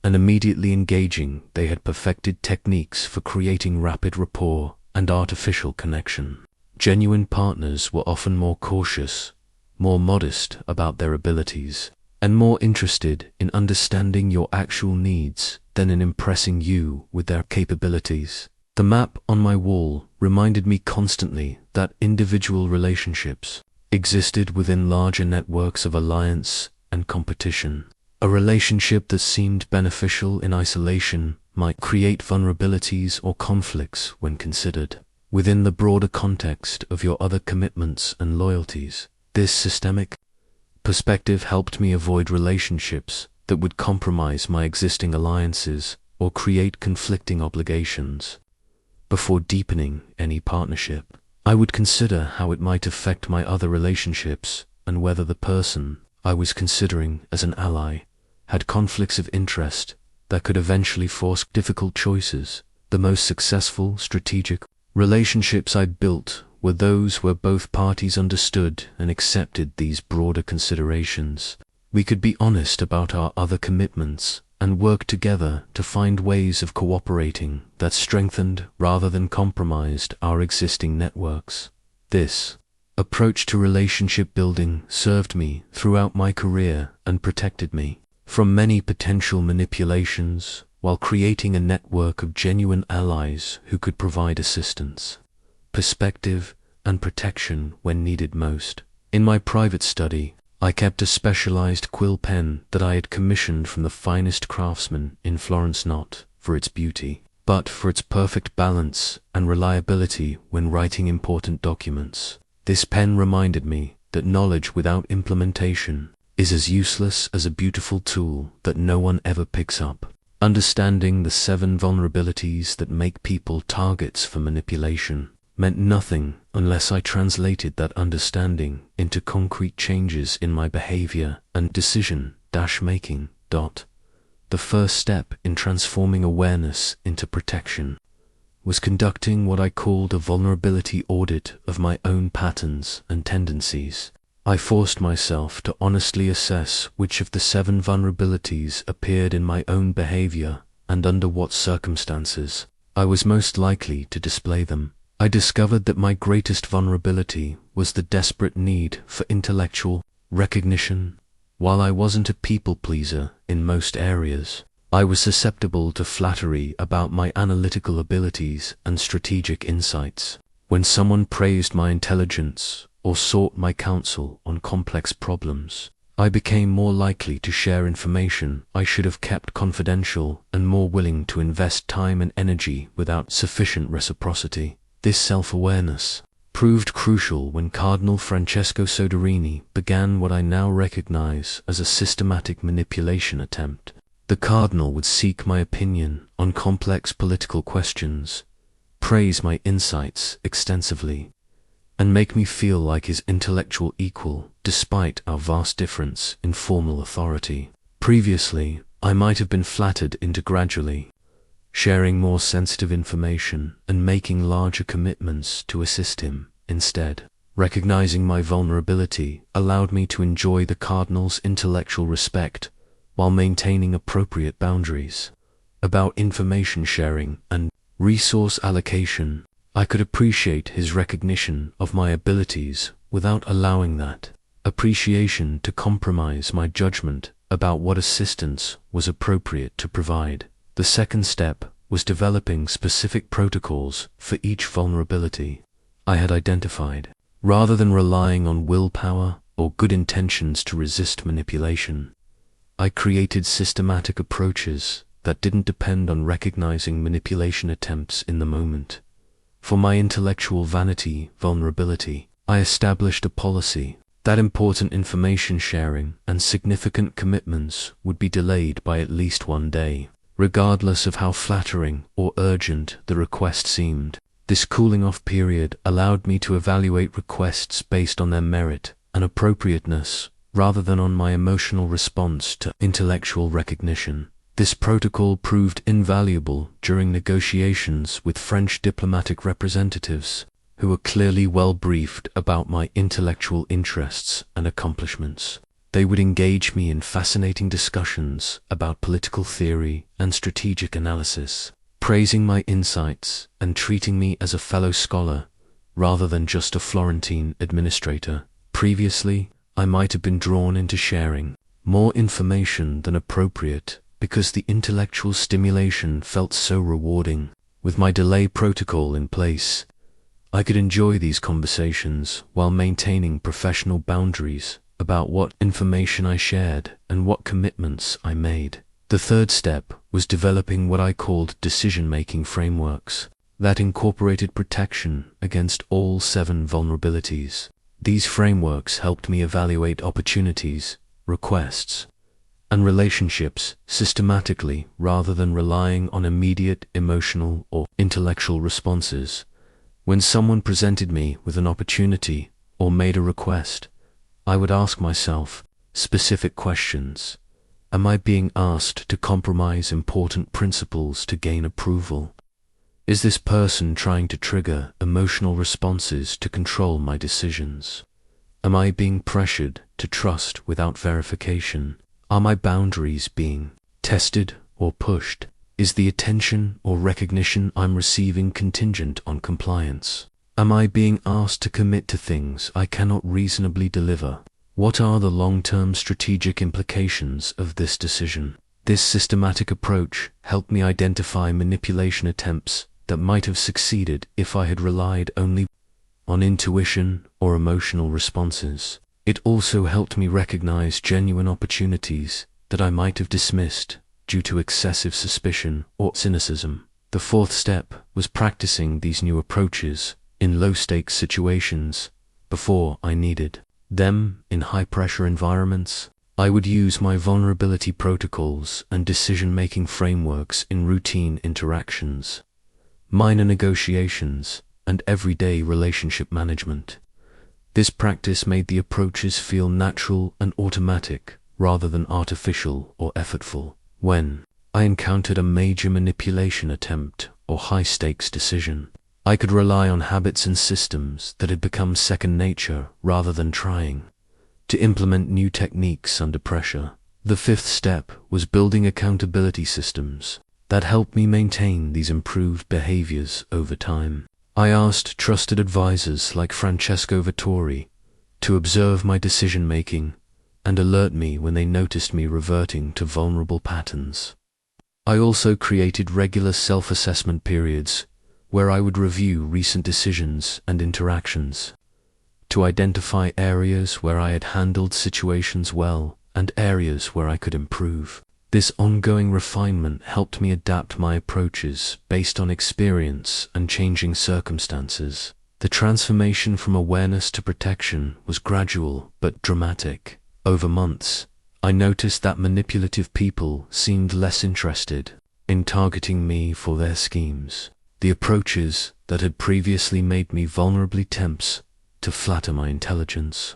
and immediately engaging. They had perfected techniques for creating rapid rapport and artificial connection. Genuine partners were often more cautious, more modest about their abilities, and more interested in understanding your actual needs than in impressing you with their capabilities. The map on my wall reminded me constantly that individual relationships existed within larger networks of alliance and competition. A relationship that seemed beneficial in isolation might create vulnerabilities or conflicts when considered within the broader context of your other commitments and loyalties. This systemic perspective helped me avoid relationships that would compromise my existing alliances or create conflicting obligations. Before deepening any partnership, I would consider how it might affect my other relationships and whether the person I was considering as an ally had conflicts of interest that could eventually force difficult choices. The most successful strategic relationships I built were those where both parties understood and accepted these broader considerations. We could be honest about our other commitments and work together to find ways of cooperating that strengthened rather than compromised our existing networks. This approach to relationship building served me throughout my career and protected me from many potential manipulations while creating a network of genuine allies who could provide assistance, perspective, and protection when needed most. In my private study, I kept a specialized quill pen that I had commissioned from the finest craftsman in Florence, not for its beauty, but for its perfect balance and reliability when writing important documents. This pen reminded me that knowledge without implementation is as useless as a beautiful tool that no one ever picks up. Understanding the 7 vulnerabilities that make people targets for manipulation meant nothing unless I translated that understanding into concrete changes in my behavior and decision-making. The first step in transforming awareness into protection was conducting what I called a vulnerability audit of my own patterns and tendencies. I forced myself to honestly assess which of the 7 vulnerabilities appeared in my own behavior and under what circumstances I was most likely to display them. I discovered that my greatest vulnerability was the desperate need for intellectual recognition. While I wasn't a people pleaser in most areas, I was susceptible to flattery about my analytical abilities and strategic insights. When someone praised my intelligence or sought my counsel on complex problems, I became more likely to share information I should have kept confidential and more willing to invest time and energy without sufficient reciprocity. This self-awareness proved crucial when Cardinal Francesco Soderini began what I now recognize as a systematic manipulation attempt. The Cardinal would seek my opinion on complex political questions, praise my insights extensively, and make me feel like his intellectual equal, despite our vast difference in formal authority. Previously, I might have been flattered into gradually sharing more sensitive information and making larger commitments to assist him. Instead, recognizing my vulnerability allowed me to enjoy the Cardinal's intellectual respect while maintaining appropriate boundaries. About information sharing and resource allocation, I could appreciate his recognition of my abilities without allowing that appreciation to compromise my judgment about what assistance was appropriate to provide. The second step was developing specific protocols for each vulnerability I had identified. Rather than relying on willpower or good intentions to resist manipulation, I created systematic approaches that didn't depend on recognizing manipulation attempts in the moment. For my intellectual vanity vulnerability, I established a policy that important information sharing and significant commitments would be delayed by at least 1 day, regardless of how flattering or urgent the request seemed. This cooling-off period allowed me to evaluate requests based on their merit and appropriateness rather than on my emotional response to intellectual recognition. This protocol proved invaluable during negotiations with French diplomatic representatives who were clearly well briefed about my intellectual interests and accomplishments. They would engage me in fascinating discussions about political theory and strategic analysis, praising my insights and treating me as a fellow scholar rather than just a Florentine administrator. Previously, I might have been drawn into sharing more information than appropriate because the intellectual stimulation felt so rewarding. With my delay protocol in place, I could enjoy these conversations while maintaining professional boundaries about what information I shared and what commitments I made. The third step was developing what I called decision-making frameworks that incorporated protection against all 7 vulnerabilities. These frameworks helped me evaluate opportunities, requests, and relationships systematically rather than relying on immediate emotional or intellectual responses. When someone presented me with an opportunity or made a request, I would ask myself specific questions. Am I being asked to compromise important principles to gain approval? Is this person trying to trigger emotional responses to control my decisions? Am I being pressured to trust without verification? Are my boundaries being tested or pushed? Is the attention or recognition I'm receiving contingent on compliance? Am I being asked to commit to things I cannot reasonably deliver? What are the long-term strategic implications of this decision? This systematic approach helped me identify manipulation attempts that might have succeeded if I had relied only on intuition or emotional responses. It also helped me recognize genuine opportunities that I might have dismissed due to excessive suspicion or cynicism. The fourth step was practicing these new approaches in low-stakes situations before I needed them in high-pressure environments. I would use my vulnerability protocols and decision-making frameworks in routine interactions, minor negotiations, and everyday relationship management. This practice made the approaches feel natural and automatic rather than artificial or effortful. When I encountered a major manipulation attempt or high-stakes decision, I could rely on habits and systems that had become second nature rather than trying to implement new techniques under pressure. The fifth step was building accountability systems that helped me maintain these improved behaviors over time. I asked trusted advisors like Francesco Vittori to observe my decision-making and alert me when they noticed me reverting to vulnerable patterns. I also created regular self-assessment periods where I would review recent decisions and interactions to identify areas where I had handled situations well and areas where I could improve. This ongoing refinement helped me adapt my approaches based on experience and changing circumstances. The transformation from awareness to protection was gradual but dramatic. Over months, I noticed that manipulative people seemed less interested in targeting me for their schemes. The approaches that had previously made me vulnerably tense to flatter my intelligence,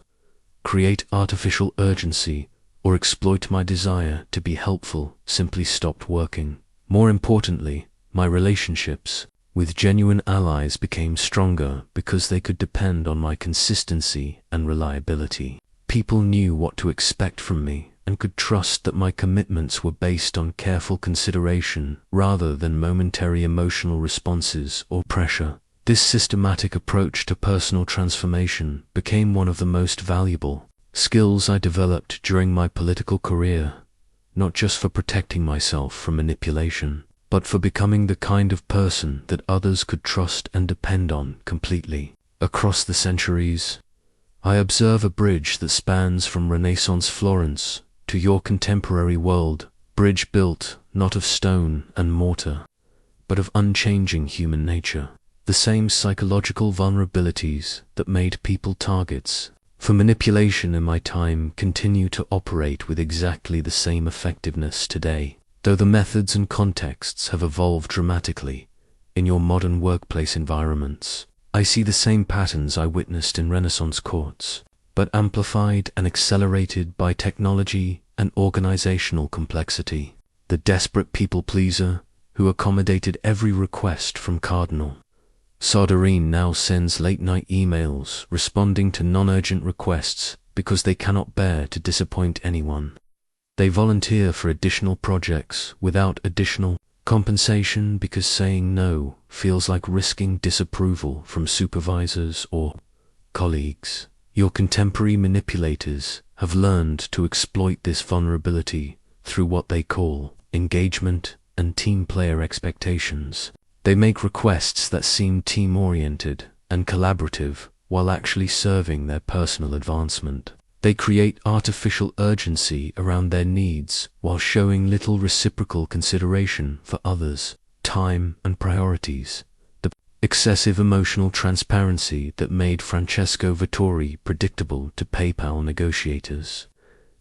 create artificial urgency, or exploit my desire to be helpful simply stopped working. More importantly, my relationships with genuine allies became stronger because they could depend on my consistency and reliability. People knew what to expect from me and could trust that my commitments were based on careful consideration rather than momentary emotional responses or pressure. This systematic approach to personal transformation became one of the most valuable skills I developed during my political career, not just for protecting myself from manipulation, but for becoming the kind of person that others could trust and depend on completely. Across the centuries, I observe a bridge that spans from Renaissance Florence to your contemporary world, bridge built not of stone and mortar, but of unchanging human nature. The same psychological vulnerabilities that made people targets for manipulation in my time continue to operate with exactly the same effectiveness today, though the methods and contexts have evolved dramatically. In your modern workplace environments, I see the same patterns I witnessed in Renaissance courts, but amplified and accelerated by technology and organizational complexity. The desperate people-pleaser who accommodated every request from Cardinal Soderini now sends late-night emails responding to non-urgent requests because they cannot bear to disappoint anyone. They volunteer for additional projects without additional compensation because saying no feels like risking disapproval from supervisors or colleagues. Your contemporary manipulators have learned to exploit this vulnerability through what they call engagement and team player expectations. They make requests that seem team-oriented and collaborative while actually serving their personal advancement. They create artificial urgency around their needs while showing little reciprocal consideration for others' time and priorities. The excessive emotional transparency that made Francesco Vettori predictable to PayPal negotiators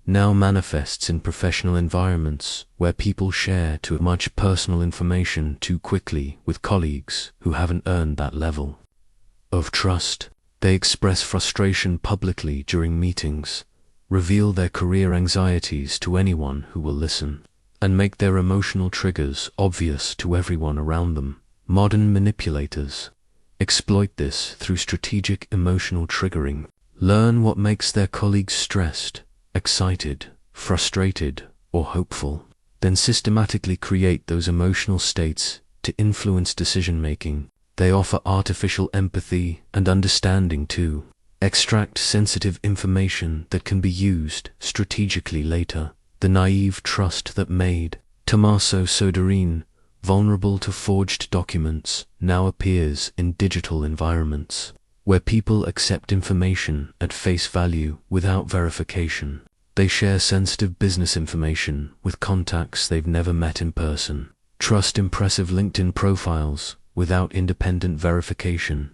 now manifests in professional environments where people share too much personal information too quickly with colleagues who haven't earned that level of trust. They express frustration publicly during meetings, reveal their career anxieties to anyone who will listen, and make their emotional triggers obvious to everyone around them. Modern manipulators exploit this through strategic emotional triggering. Learn what makes their colleagues stressed, excited, frustrated, or hopeful, then systematically create those emotional states to influence decision-making. They offer artificial empathy and understanding too, extract sensitive information that can be used strategically later. The naive trust that made Tommaso Soderini vulnerable to forged documents now appears in digital environments, where people accept information at face value without verification. They share sensitive business information with contacts they've never met in person, trust impressive LinkedIn profiles without independent verification,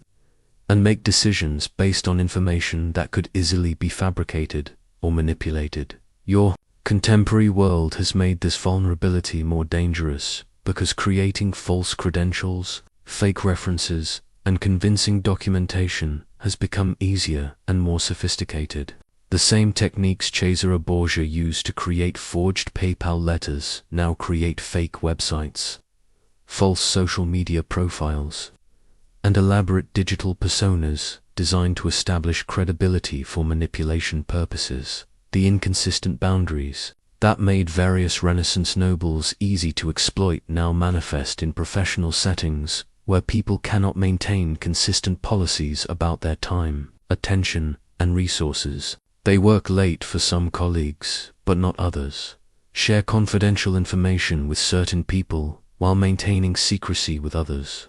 and make decisions based on information that could easily be fabricated or manipulated. Your contemporary world has made this vulnerability more dangerous because creating false credentials, fake references, and convincing documentation has become easier and more sophisticated. The same techniques Cesare Borgia used to create forged PayPal letters now create fake websites, false social media profiles, and elaborate digital personas designed to establish credibility for manipulation purposes. The inconsistent boundaries that made various Renaissance nobles easy to exploit now manifest in professional settings where people cannot maintain consistent policies about their time, attention, and resources. They work late for some colleagues, but not others, share confidential information with certain people while maintaining secrecy with others,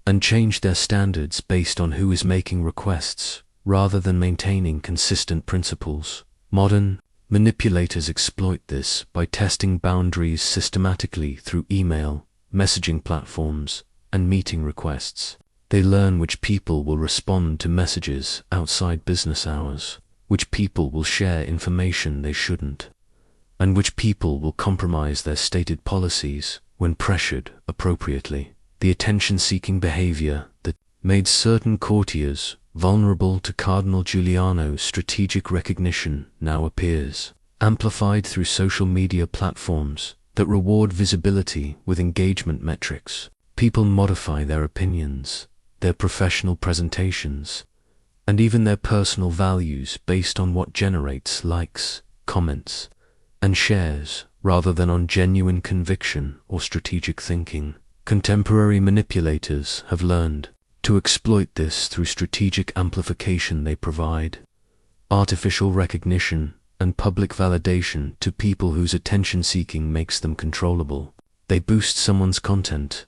and change their standards based on who is making requests rather than maintaining consistent principles. Modern manipulators exploit this by testing boundaries systematically through email, messaging platforms, and meeting requests. They learn which people will respond to messages outside business hours, which people will share information they shouldn't, and which people will compromise their stated policies when pressured appropriately. The attention-seeking behavior that made certain courtiers vulnerable to Cardinal Giuliano's strategic recognition, now appears, amplified through social media platforms that reward visibility with engagement metrics. People modify their opinions, their professional presentations, and even their personal values based on what generates likes, comments, and shares, rather than on genuine conviction or strategic thinking. Contemporary manipulators have learned to exploit this through strategic amplification. They provide artificial recognition and public validation to people whose attention-seeking makes them controllable. They boost someone's content,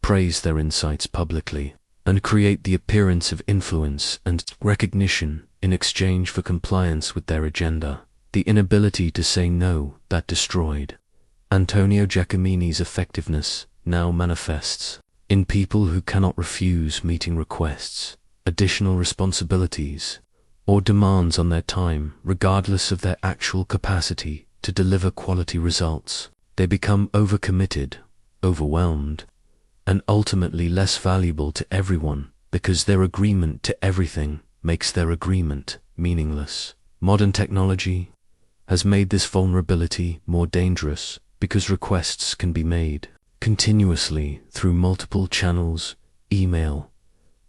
praise their insights publicly, and create the appearance of influence and recognition in exchange for compliance with their agenda. The inability to say no that destroyed Antonio Giacomini's effectiveness now manifests in people who cannot refuse meeting requests, additional responsibilities, or demands on their time, regardless of their actual capacity to deliver quality results. They become overcommitted, overwhelmed, and ultimately less valuable to everyone because their agreement to everything makes their agreement meaningless. Modern technology has made this vulnerability more dangerous because requests can be made continuously through multiple channels, email,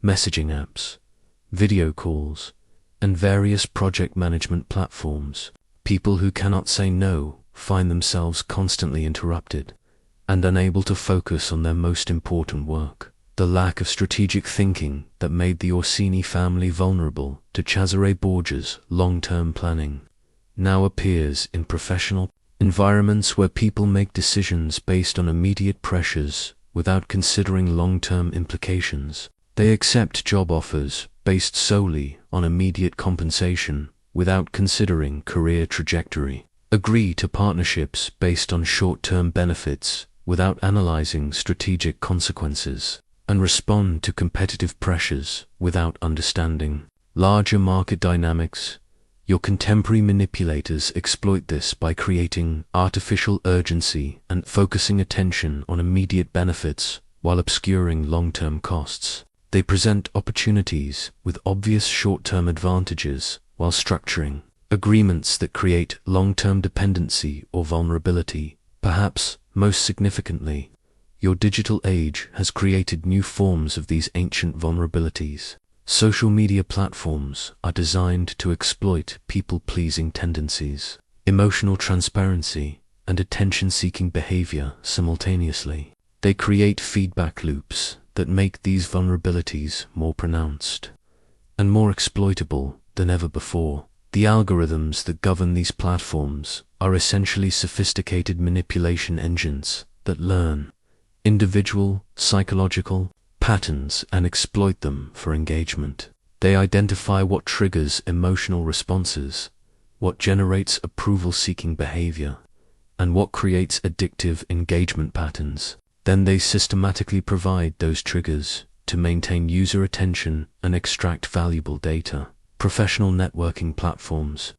messaging apps, video calls, and various project management platforms. People who cannot say no find themselves constantly interrupted and unable to focus on their most important work. The lack of strategic thinking that made the Orsini family vulnerable to Cesare Borgia's long-term planning now appears in professional environments where people make decisions based on immediate pressures without considering long-term implications. They accept job offers based solely on immediate compensation without considering career trajectory, agree to partnerships based on short-term benefits without analyzing strategic consequences, and respond to competitive pressures without understanding larger market dynamics. Your contemporary manipulators exploit this by creating artificial urgency and focusing attention on immediate benefits while obscuring long-term costs. They present opportunities with obvious short-term advantages while structuring agreements that create long-term dependency or vulnerability. Perhaps most significantly, your digital age has created new forms of these ancient vulnerabilities. Social media platforms are designed to exploit people-pleasing tendencies, emotional transparency, and attention-seeking behavior simultaneously. They create feedback loops that make these vulnerabilities more pronounced and more exploitable than ever before. The algorithms that govern these platforms are essentially sophisticated manipulation engines that learn individual psychological patterns and exploit them for engagement. They identify what triggers emotional responses, what generates approval-seeking behavior, and what creates addictive engagement patterns. Then they systematically provide those triggers to maintain user attention and extract valuable data. Professional networking platforms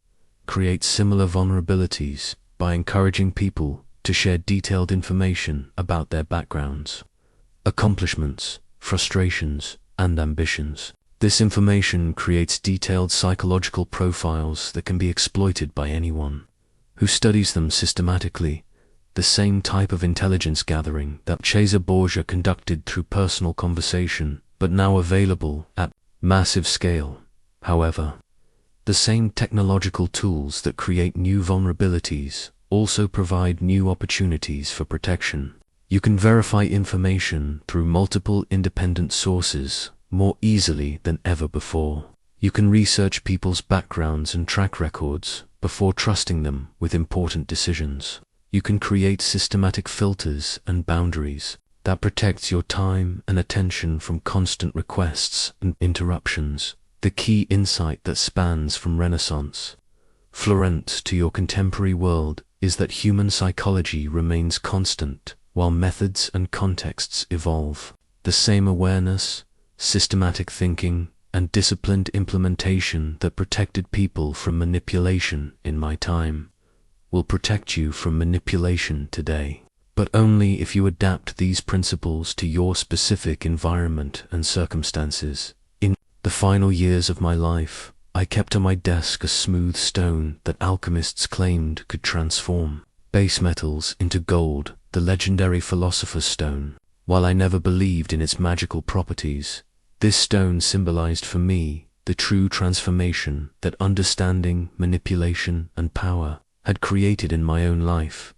create similar vulnerabilities by encouraging people to share detailed information about their backgrounds, accomplishments, frustrations, and ambitions. This information creates detailed psychological profiles that can be exploited by anyone who studies them systematically. The same type of intelligence gathering that Cesare Borgia conducted through personal conversation, but now available at massive scale. However, the same technological tools that create new vulnerabilities also provide new opportunities for protection. You can verify information through multiple independent sources more easily than ever before. You can research people's backgrounds and track records before trusting them with important decisions. You can create systematic filters and boundaries that protect your time and attention from constant requests and interruptions. The key insight that spans from Renaissance Florence to your contemporary world is that human psychology remains constant while methods and contexts evolve. The same awareness, systematic thinking, and disciplined implementation that protected people from manipulation in my time will protect you from manipulation today, but only if you adapt these principles to your specific environment and circumstances. In The final years of my life, I kept on my desk a smooth stone that alchemists claimed could transform base metals into gold, the legendary philosopher's stone. While I never believed in its magical properties, this stone symbolized for me the true transformation that understanding, manipulation, and power had created in my own life.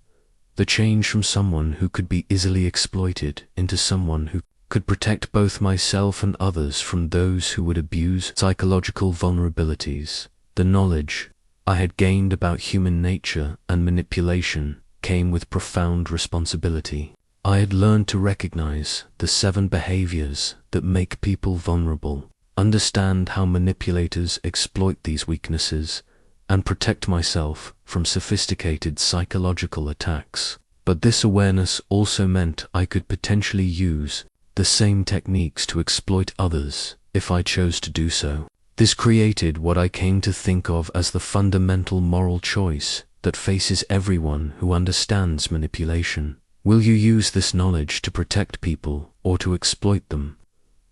The change from someone who could be easily exploited into someone who could protect both myself and others from those who would abuse psychological vulnerabilities. The knowledge I had gained about human nature and manipulation came with profound responsibility. I had learned to recognize the 7 behaviors that make people vulnerable, understand how manipulators exploit these weaknesses, and protect myself from sophisticated psychological attacks. But this awareness also meant I could potentially use the same techniques to exploit others if I chose to do so. This created what I came to think of as the fundamental moral choice that faces everyone who understands manipulation. Will you use this knowledge to protect people or to exploit them?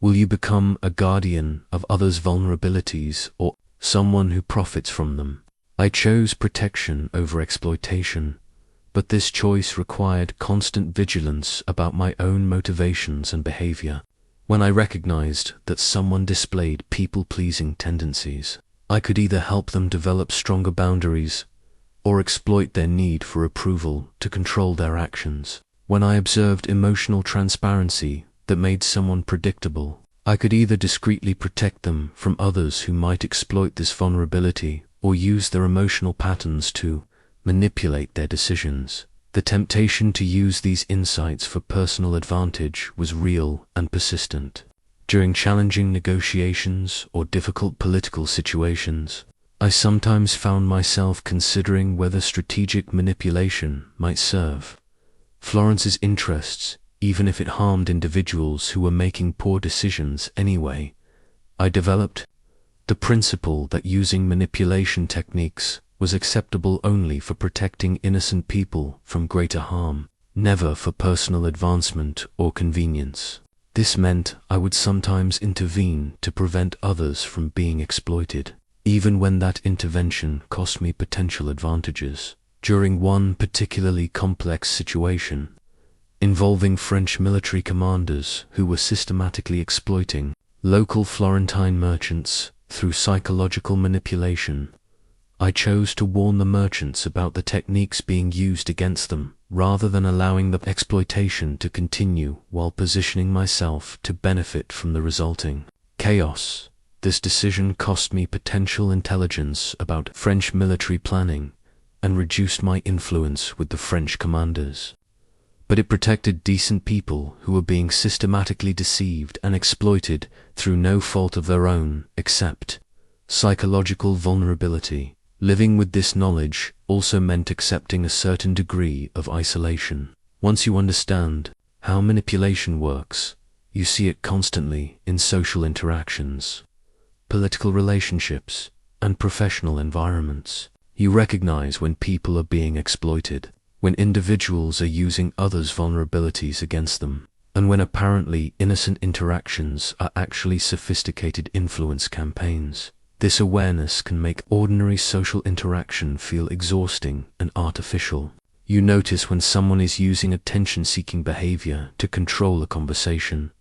Will you become a guardian of others' vulnerabilities or someone who profits from them? I chose protection over exploitation, but this choice required constant vigilance about my own motivations and behavior. When I recognized that someone displayed people-pleasing tendencies, I could either help them develop stronger boundaries or exploit their need for approval to control their actions. When I observed emotional transparency that made someone predictable, I could either discreetly protect them from others who might exploit this vulnerability or use their emotional patterns to manipulate their decisions. The temptation to use these insights for personal advantage was real and persistent. During challenging negotiations or difficult political situations, I sometimes found myself considering whether strategic manipulation might serve Florence's interests, even if it harmed individuals who were making poor decisions anyway. I developed the principle that using manipulation techniques was acceptable only for protecting innocent people from greater harm, never for personal advancement or convenience. This meant I would sometimes intervene to prevent others from being exploited, even when that intervention cost me potential advantages. During one particularly complex situation, involving French military commanders who were systematically exploiting local Florentine merchants through psychological manipulation, I chose to warn the merchants about the techniques being used against them, rather than allowing the exploitation to continue while positioning myself to benefit from the resulting chaos. This decision cost me potential intelligence about French military planning and reduced my influence with the French commanders. But it protected decent people who were being systematically deceived and exploited through no fault of their own except psychological vulnerability. Living with this knowledge also meant accepting a certain degree of isolation. Once you understand how manipulation works, you see it constantly in social interactions, political relationships, and professional environments. You recognize when people are being exploited, when individuals are using others' vulnerabilities against them, and when apparently innocent interactions are actually sophisticated influence campaigns. This awareness can make ordinary social interaction feel exhausting and artificial. You notice when someone is using attention-seeking behavior to control a conversation,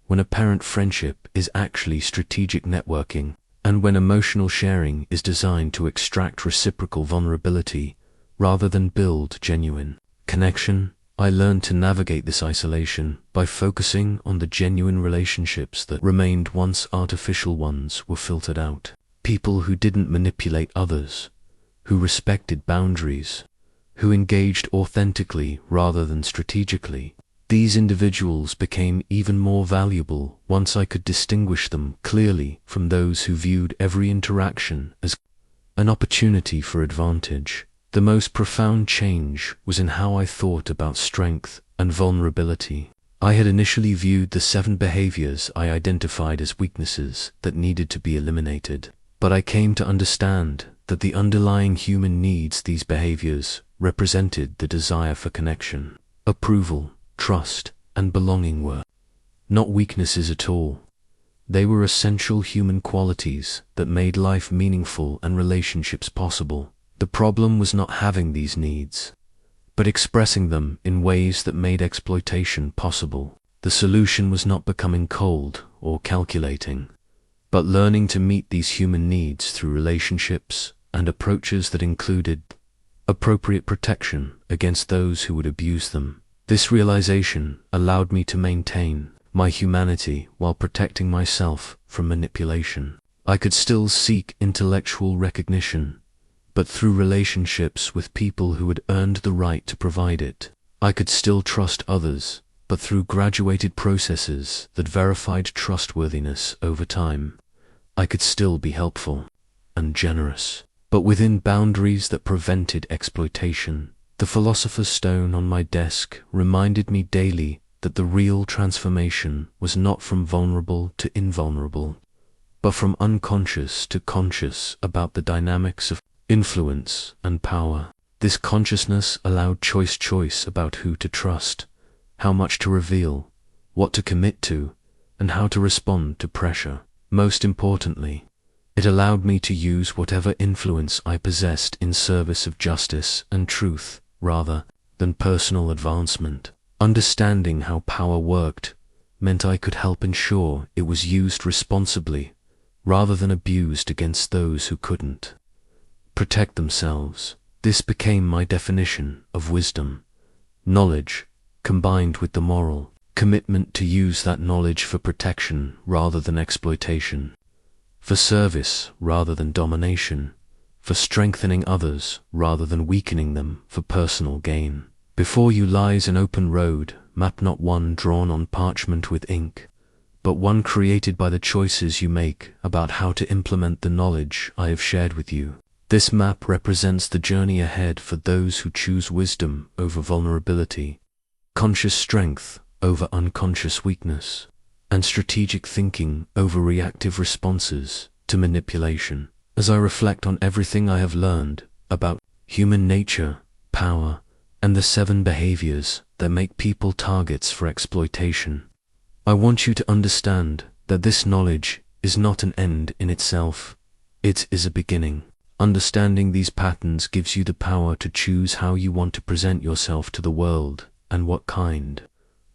when apparent friendship is actually strategic networking, and when emotional sharing is designed to extract reciprocal vulnerability rather than build genuine connection. I learned to navigate this isolation by focusing on the genuine relationships that remained once artificial ones were filtered out. People who didn't manipulate others, who respected boundaries, who engaged authentically rather than strategically. These individuals became even more valuable once I could distinguish them clearly from those who viewed every interaction as an opportunity for advantage. The most profound change was in how I thought about strength and vulnerability. I had initially viewed the 7 behaviors I identified as weaknesses that needed to be eliminated, but I came to understand that the underlying human needs these behaviors represented the desire for connection, approval, trust, and belonging were not weaknesses at all. They were essential human qualities that made life meaningful and relationships possible. The problem was not having these needs, but expressing them in ways that made exploitation possible. The solution was not becoming cold or calculating, but learning to meet these human needs through relationships and approaches that included appropriate protection against those who would abuse them. This realization allowed me to maintain my humanity while protecting myself from manipulation. I could still seek intellectual recognition, but through relationships with people who had earned the right to provide it. I could still trust others, but through graduated processes that verified trustworthiness over time. I could still be helpful and generous, but within boundaries that prevented exploitation. The philosopher's stone on my desk reminded me daily that the real transformation was not from vulnerable to invulnerable, but from unconscious to conscious about the dynamics of influence and power. This consciousness allowed choice about who to trust, how much to reveal, what to commit to, and how to respond to pressure. Most importantly, it allowed me to use whatever influence I possessed in service of justice and truth rather than personal advancement. Understanding how power worked meant I could help ensure it was used responsibly rather than abused against those who couldn't protect themselves. This became my definition of wisdom: knowledge combined with the moral commitment to use that knowledge for protection rather than exploitation, for service rather than domination, for strengthening others rather than weakening them for personal gain. Before you lies an open road, map not one drawn on parchment with ink, but one created by the choices you make about how to implement the knowledge I have shared with you. This map represents the journey ahead for those who choose wisdom over vulnerability, conscious strength over unconscious weakness, and strategic thinking over reactive responses to manipulation. As I reflect on everything I have learned about human nature, power, and the 7 behaviors that make people targets for exploitation, I want you to understand that this knowledge is not an end in itself. It is a beginning. Understanding these patterns gives you the power to choose how you want to present yourself to the world and what kind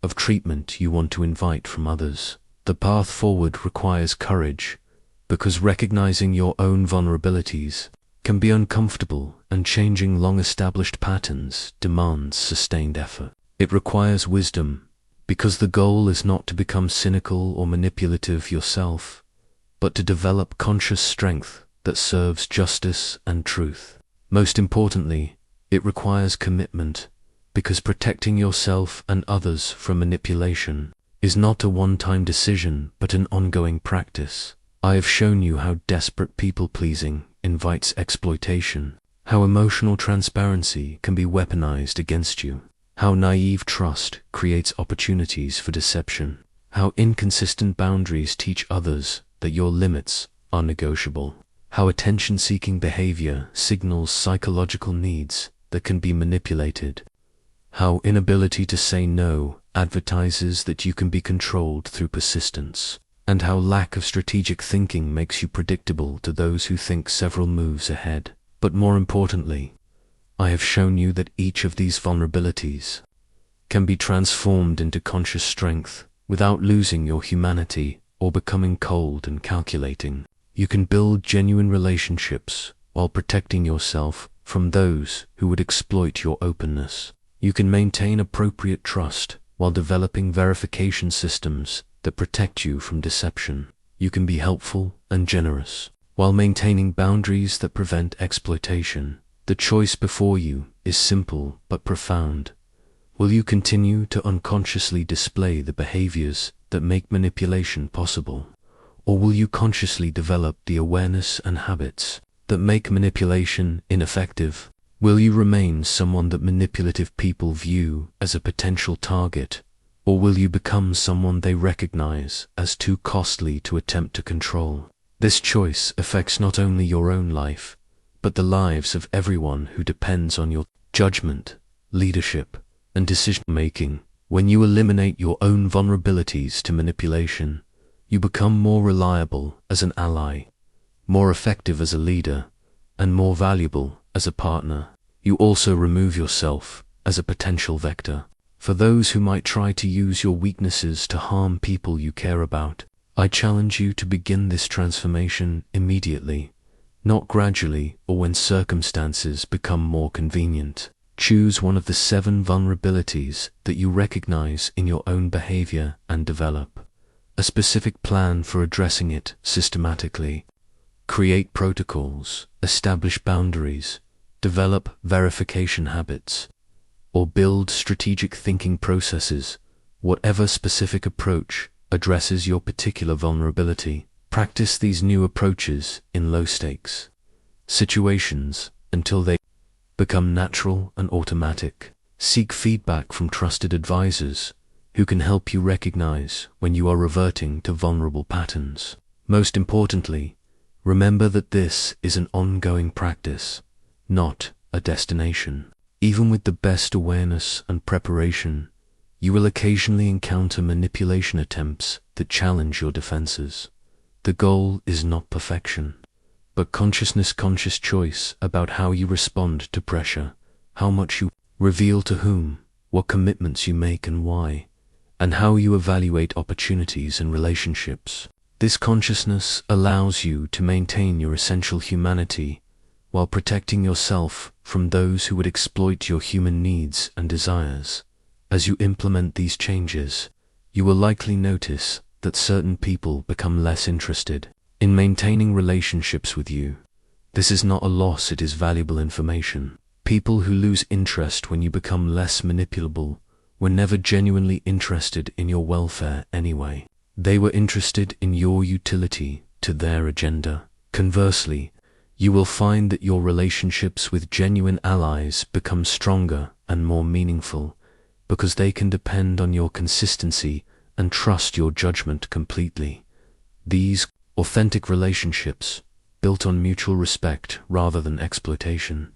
of treatment you want to invite from others. The path forward requires courage, because recognizing your own vulnerabilities can be uncomfortable, and changing long-established patterns demands sustained effort. It requires wisdom, because the goal is not to become cynical or manipulative yourself, but to develop conscious strength that serves justice and truth. Most importantly, it requires commitment, because protecting yourself and others from manipulation is not a one-time decision but an ongoing practice. I have shown you how desperate people-pleasing invites exploitation, how emotional transparency can be weaponized against you, how naive trust creates opportunities for deception, how inconsistent boundaries teach others that your limits are negotiable, how attention-seeking behavior signals psychological needs that can be manipulated, how inability to say no advertises that you can be controlled through persistence, and how lack of strategic thinking makes you predictable to those who think several moves ahead. But more importantly, I have shown you that each of these vulnerabilities can be transformed into conscious strength without losing your humanity or becoming cold and calculating. You can build genuine relationships while protecting yourself from those who would exploit your openness. You can maintain appropriate trust while developing verification systems that protect you from deception. You can be helpful and generous while maintaining boundaries that prevent exploitation. The choice before you is simple but profound. Will you continue to unconsciously display the behaviors that make manipulation possible, or will you consciously develop the awareness and habits that make manipulation ineffective? Will you remain someone that manipulative people view as a potential target, or will you become someone they recognize as too costly to attempt to control? This choice affects not only your own life, but the lives of everyone who depends on your judgment, leadership, and decision-making. When you eliminate your own vulnerabilities to manipulation, You become more reliable as an ally, more effective as a leader, and more valuable as a partner. You also remove yourself as a potential vector for those who might try to use your weaknesses to harm people you care about. I challenge you to begin this transformation immediately, not gradually or when circumstances become more convenient. Choose one of the 7 vulnerabilities that you recognize in your own behavior and develop a specific plan for addressing it systematically. Create protocols, establish boundaries, develop verification habits, or build strategic thinking processes. Whatever specific approach addresses your particular vulnerability, practice these new approaches in low-stakes situations until they become natural and automatic. Seek feedback from trusted advisors who can help you recognize when you are reverting to vulnerable patterns. Most importantly, remember that this is an ongoing practice, not a destination. Even with the best awareness and preparation, you will occasionally encounter manipulation attempts that challenge your defenses. The goal is not perfection, but conscious choice about how you respond to pressure, how much you reveal to whom, what commitments you make and why, and how you evaluate opportunities and relationships. This consciousness allows you to maintain your essential humanity while protecting yourself from those who would exploit your human needs and desires. As you implement these changes, you will likely notice that certain people become less interested in maintaining relationships with you. This is not a loss, it is valuable information. People who lose interest when you become less manipulable were never genuinely interested in your welfare anyway. They were interested in your utility to their agenda. Conversely, you will find that your relationships with genuine allies become stronger and more meaningful because they can depend on your consistency and trust your judgment completely. These authentic relationships, built on mutual respect rather than exploitation,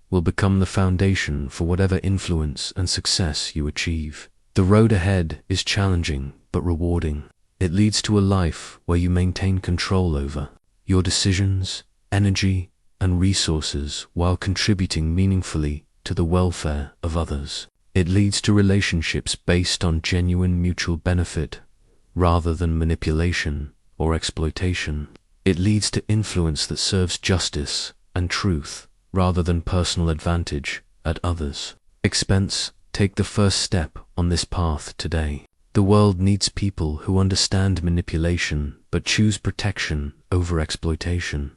will become the foundation for whatever influence and success you achieve. The road ahead is challenging but rewarding. It leads to a life where you maintain control over your decisions, energy, and resources while contributing meaningfully to the welfare of others. It leads to relationships based on genuine mutual benefit rather than manipulation or exploitation. It leads to influence that serves justice and truth rather than personal advantage at others' expense. Take the first step on this path today. The world needs people who understand manipulation but choose protection over exploitation,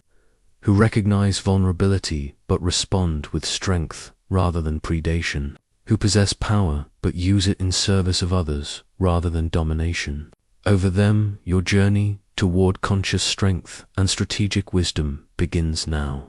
who recognize vulnerability but respond with strength rather than predation, who possess power but use it in service of others rather than domination. Over them, your journey toward conscious strength and strategic wisdom begins now.